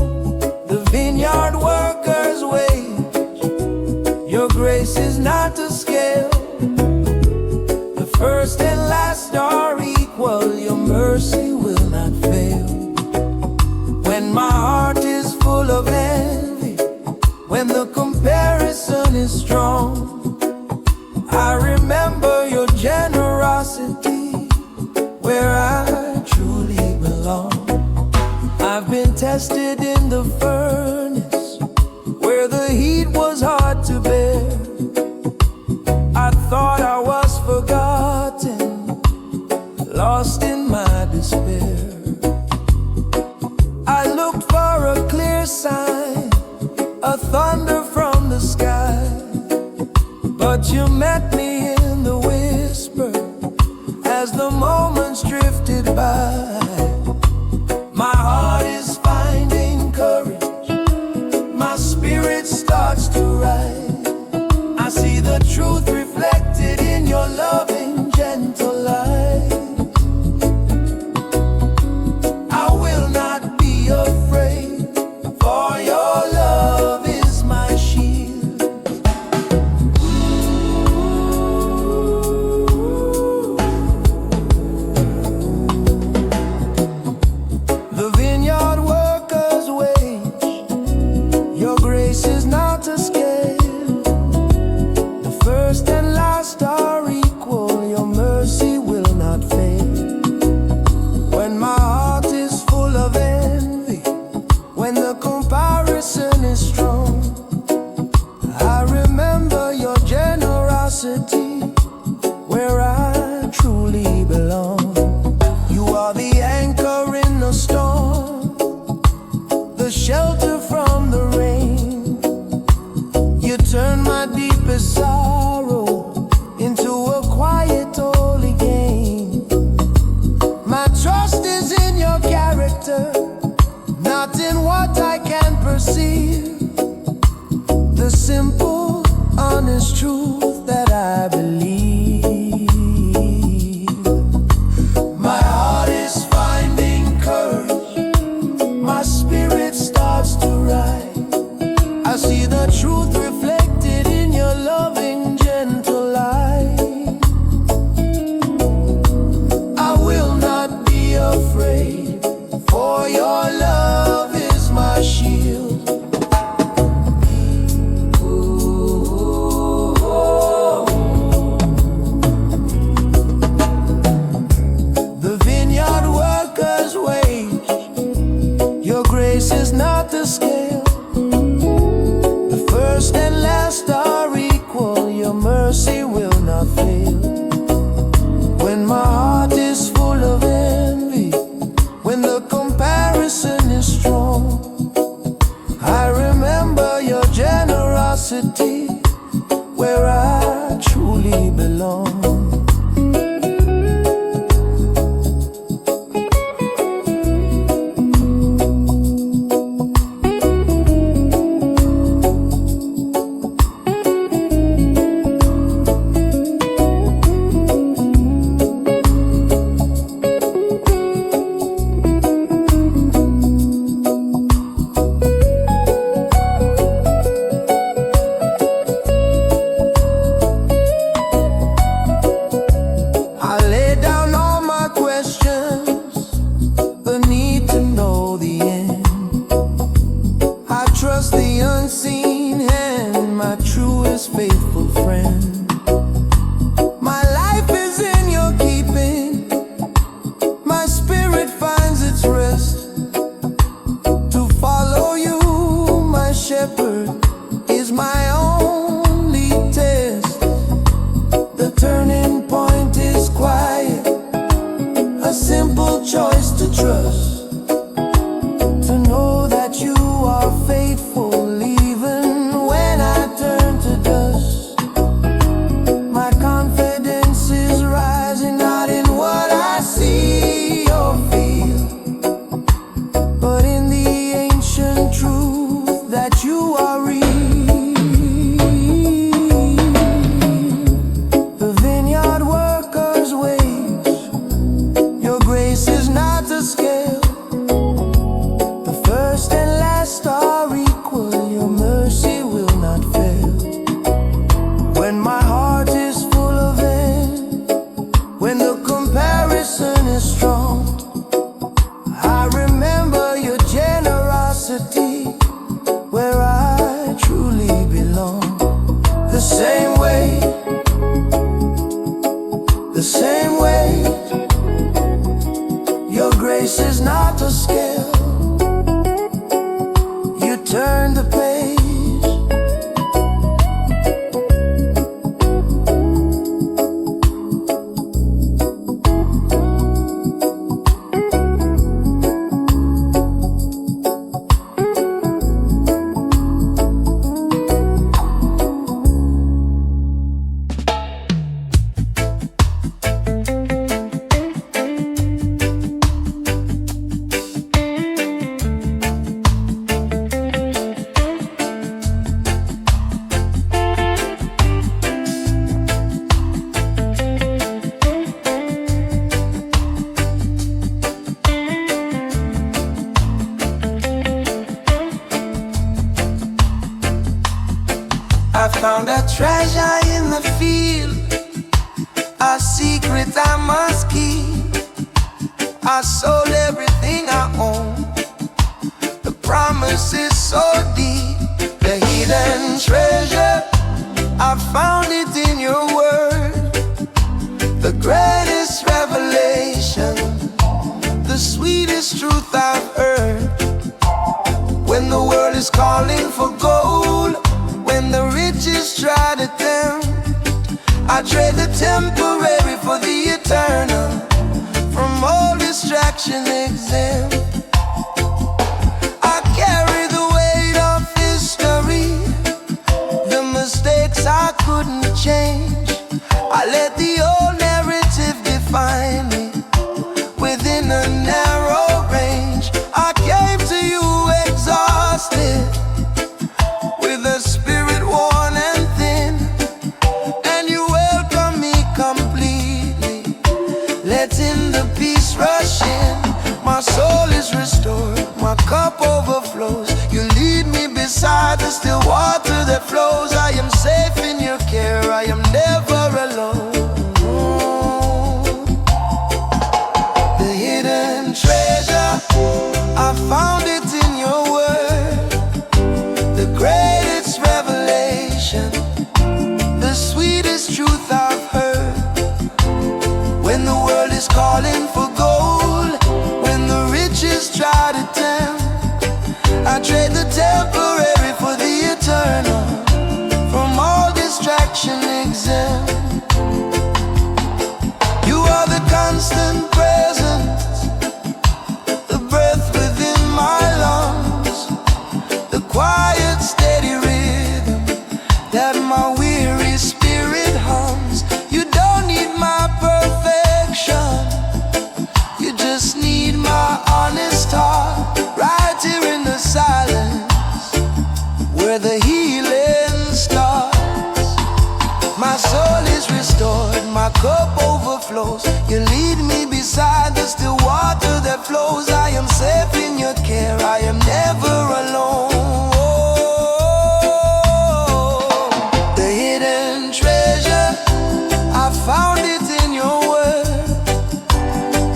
The vineyard worker's wage, your grace is not to scale. The first and last are equal, your mercy will not fail. When my heart is full of envy, when the comparison is strong, I remember your generosity, where I truly belong. I've been tested in the furnace, where the heat was hard to bear. I thought I was forgotten, lost in my despair. I looked for a clear sign, a thunder from the sky, but you met me in the whisper as the moments drifted by. My heart is finding courage, my spirit starts to rise. I see the truth reflected in your loving, gentle light. I will not be afraid, for your love is my shield. The vineyard worker's wage, your grace is not to scale. The first and last are equal, your mercy will not fail. When my heart is full of envy, when the comparison is strong, my deepest sorrow into a quiet holy game. My trust is in your character, not in what I can perceive. The simple, honest truth that I believe. My heart is finding courage, my spirit starts to rise. I see the truth reflected in your loving, gentle light. I will not be afraid, for your love is my shield. The vineyard worker's wage, your grace is not the scale. The first and last are equal, your mercy will not fail. When my heart is full of envy, when the comparison is strong, I remember your generosity, where I truly belong. The unseen hand, my truest faithful friend. My life is in your keeping, my spirit finds its rest. To follow you, my shepherd, is my only test. The turning point is quiet, a simple choice to trust. To know that you are faithful even when I turn to dust. My confidence is rising, not in what I see or feel, but in the ancient truth that you are real. The vineyard worker's ways, your grace is not to scale. First and last are equal, your mercy will not fail. When my heart is full of envy, when the comparison is strong, I remember your generosity, where I truly belong. The same way, the same way, your grace is not to scale. Turn the page. I found a treasure in the field, a secret I must keep. I sold everything I own, the promise is so deep. The hidden treasure, I found it in your word. The greatest revelation, the sweetest truth I've heard. When the world is calling for gold, when the riches try to tempt, I trade the temporary for the eternal, from all distraction exempt. I carry the weight of history, the mistakes I couldn't change. I let the old narrative define me. Within a narrow range, I came to you exhausted, with a spirit worn and thin, and you welcome me completely, letting the peace rush in. My soul is restored, my cup overflows. You lead me beside the still water that flows. I am safe in your care, I am never alone. The hidden treasure, I found it in your word. The greatest revelation, the sweetest truth I've heard. When the world is calling for gold, when the riches try to tempt, I trade the temporary for the eternal, from all distraction exempt. You are the constant presence, the breath within my lungs, the quiet steady rhythm that my weary spirit hums. You don't need my perfection, you just need my honest heart, right here in the silence where the healing starts. My soul is restored, my cup overflows. You lead me beside the still water that flows. I am safe in your care, I am never alone. The hidden treasure, I found it in your word.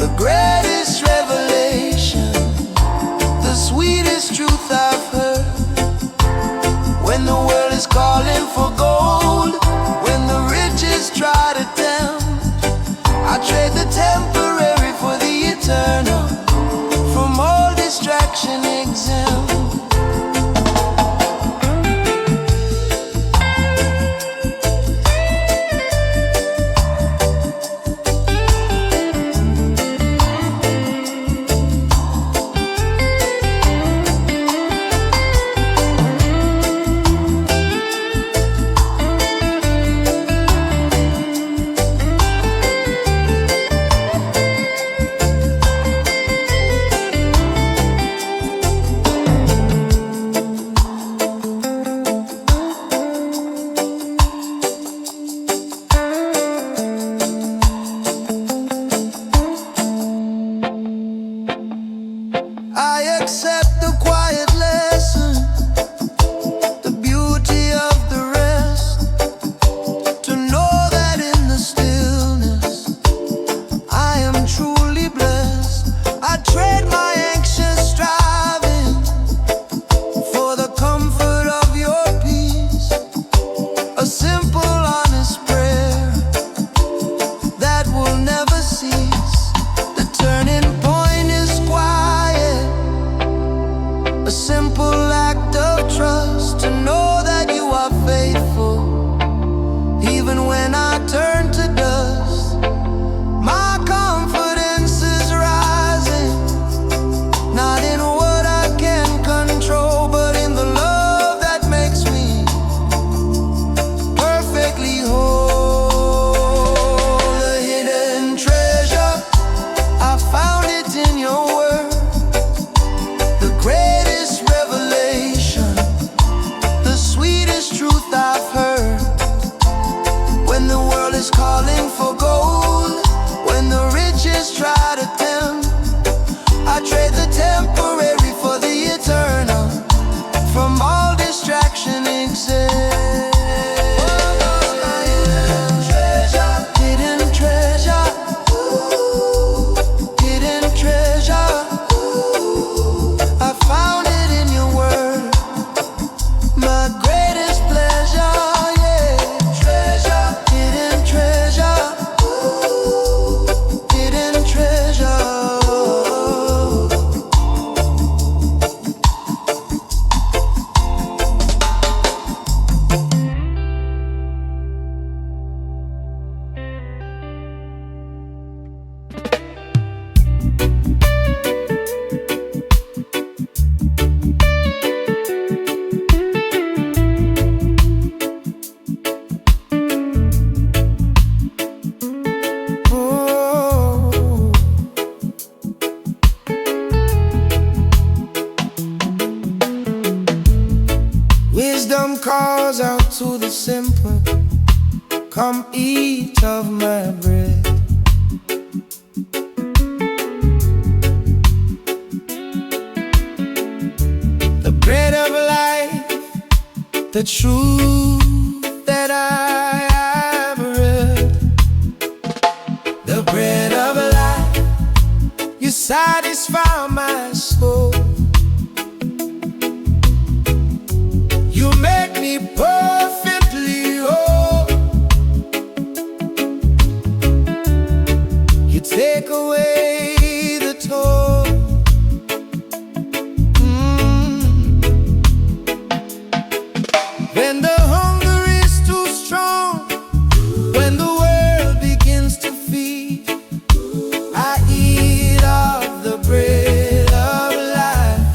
The greatest revelation, the sweetest truth I've heard. When the world is calling for gold, when the riches try to tempt, I trade the temporary for the eternal, from all distraction exempt. I accept the quiet lesson, the beauty of the rest, to know that in the stillness I am truly blessed. I trade my anxious striving for the comfort of your peace, a simple honest prayer that will never cease. The turning point is quiet, a simple act of trust, to know that you are faithful, even when I turn to dust. My confidence is rising, not in what I can control, but in the love that makes me perfectly whole. The hidden treasure, I found it in your word. The greatest revelation, the sweetest truth I've heard. When the world is calling for gold, when the riches try to tempt, I trade the temporary for the eternal, from all distraction exempt. Hidden treasure, ooh, hidden treasure, ooh, I found it in your word. My greatest pleasure, yeah. Treasure, hidden treasure. is simple. Come eat of my bread. The bread of life, the truth that I have read. The bread of life, you satisfy my soul. You make me perfectly whole. You take away the toll. When the hunger is too strong, when the world begins to feed, I eat of the bread of life,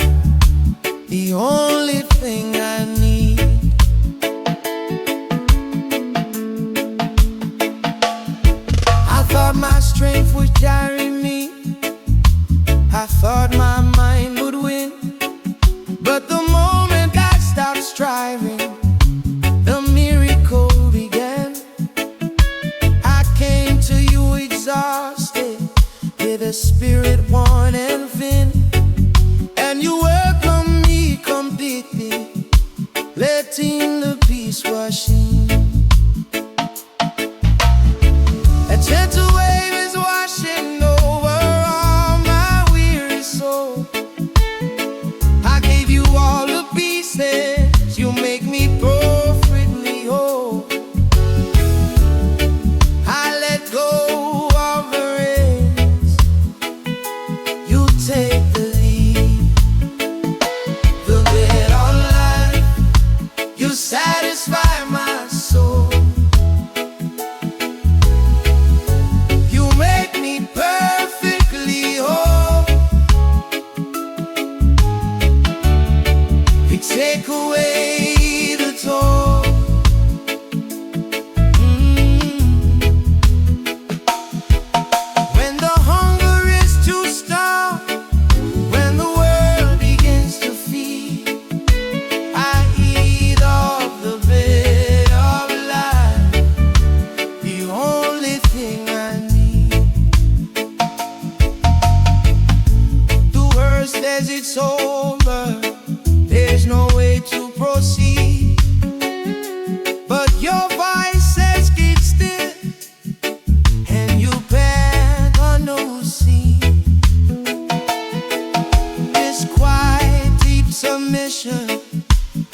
the only thing I need. I thought my strength would carry me, I thought my mind would win, but the moment I stopped striving, the miracle began. I came to you exhausted, with a spirit worn and thin, and you welcomed me completely, letting the peace wash in. A gentle wave is washing over all my weary soul. I gave you all the pieces, you make me perfectly whole. I let go of the reins, you take the lead. The bread of life, you satisfy my soul. You make me perfectly whole. You take away the toll. When the hunger is too strong, when the world begins to feed, I eat of the bread of life, the only thing I need. The word says it's over, there's no way to proceed, but your voice says keep still, and you pant on no sea. This quiet, deep submission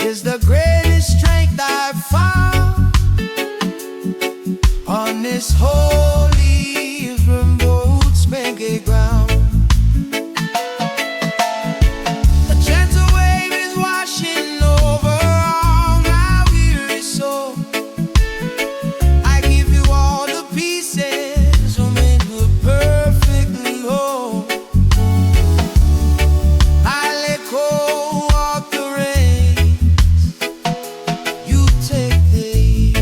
is the greatest strength I've found on this holy roots reggae ground. A gentle wave is washing over all my weary soul. I give you all the pieces, so make me perfectly whole. I let go of the reins, you take the lead.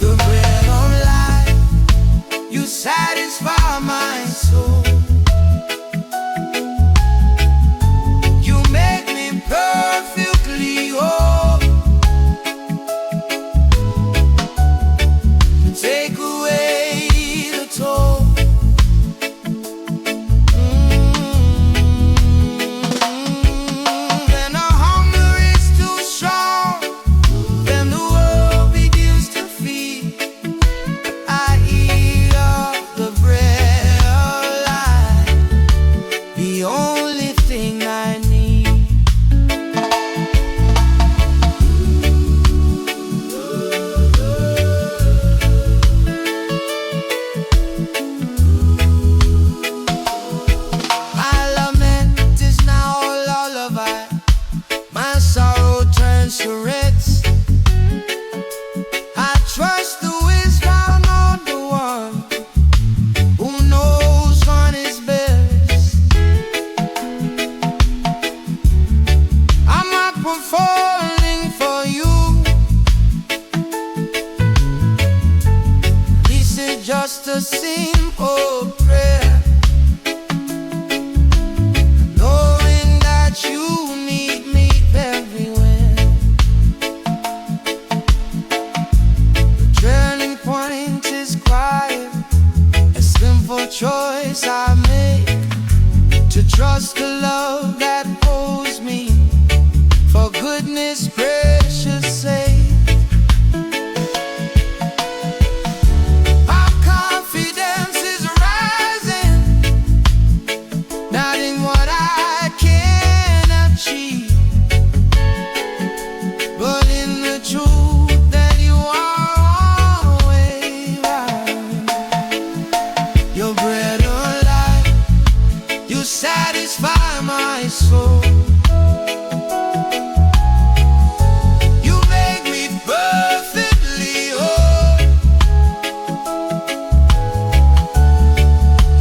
The bread of life, you satisfy my soul. You make me perfectly whole. You take away the toll. When the hunger is too strong, when the world begins to feed, I eat of the bread of life, the only thing I need. My lament is now a lullaby, my sorrow turns to rest. I trust the wisdom of the one who knows what is best. I'm not falling for you, this is just a simple prayer, knowing that you meet me everywhere. trust a love that holds me, for goodness precious sake. Our confidence is rising, not in what I can achieve, but in the truth that you are always right. Your bread of life, you satisfy my soul. You make me perfectly whole.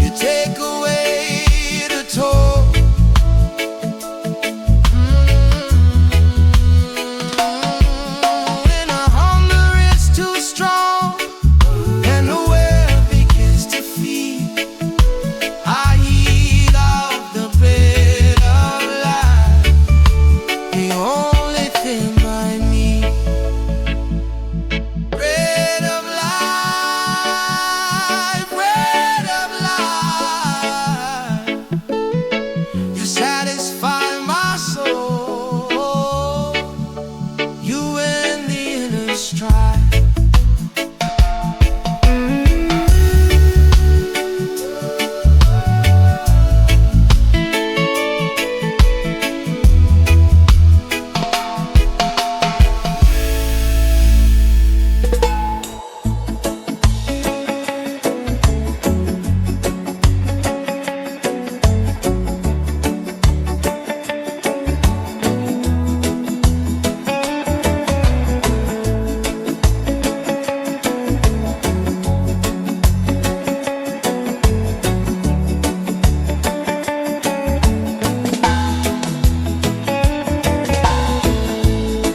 You take away the toll. When a hunger is too strong and the world begins to feed, I eat of the bread of life, the only thing I need. Bread of life, bread of life, you satisfy my soul. You end the inner strife.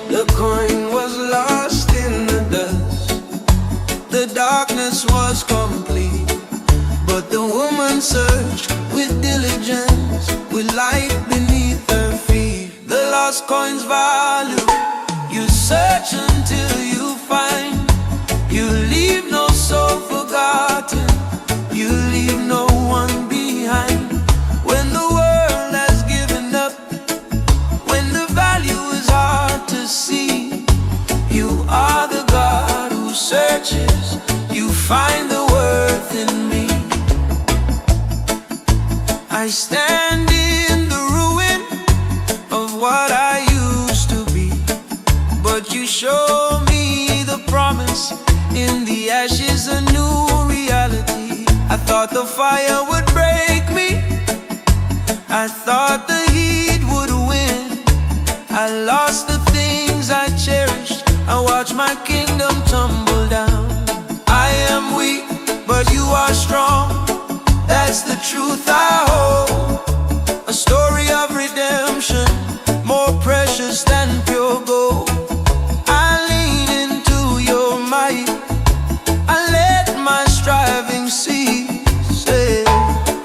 The coin was lost in the dust, the darkness was complete, but the woman searched with diligence, with light beneath her feet. The lost coin's value, you search until you find. You leave no soul forgotten, you leave no one behind. When the world has given up, when the value is hard to see, you are the God who searches, you find the worth in me. I stand in the ruin of what I used to be, but you show me the promise in the ashes, a new reality. I thought the fire would break me, I thought the heat would win. I lost the things I cherished, I watched my kingdom tumble down. I am weak, but you are strong, that's the truth I hold. A story of redemption, more precious than pure gold. I lean into your might, I let my striving cease.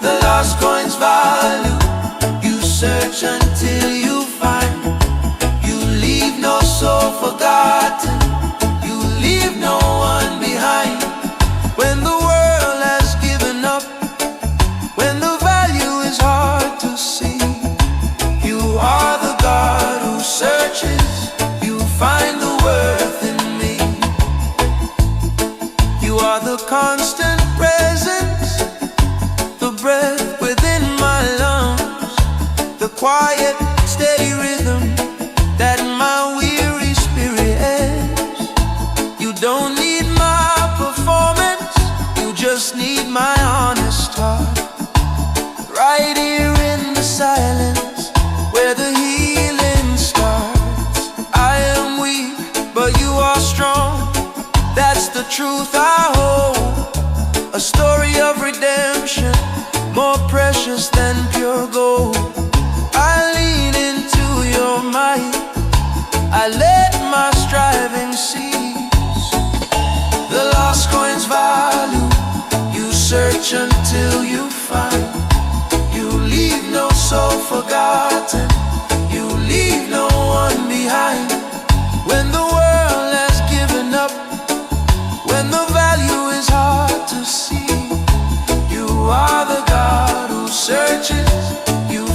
The lost coin's value, you search until you find. You leave no soul forgotten, you leave no one behind. When the world has given up, when the value is hard to see, you are the God who searches, you find the worth in me. You are the constant presence, the breath within my lungs, the quiet, steady rhythm that my weary spirit has. You don't need my performance, you just need my honest heart. Right here in the silence, where the healing starts. I am weak, but you are strong, that's the truth I hold. A story of redemption, more precious than pure gold. I lean into your might, I let my striving cease. The lost coin's value, you search until you find. You leave no soul forgotten, you leave no one behind. When the world has given up, when the value is hard to see, you are the God who searches, you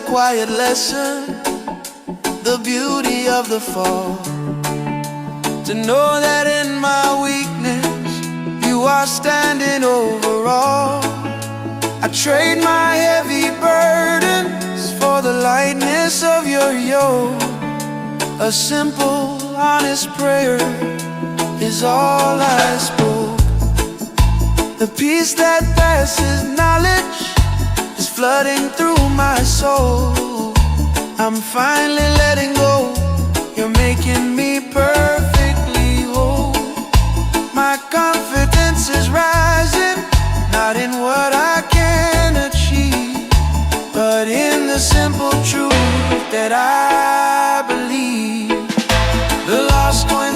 quiet lesson, the beauty of the fall. To know that in my weakness you are standing over all. I trade my heavy burdens for the lightness of your yoke. A simple, honest prayer is all I spoke. The peace that passes knowledge is flooding through my soul. I'm finally letting go. You're making me perfectly whole. My confidence is rising, not in what I can achieve, but in the simple truth that I believe. The lost one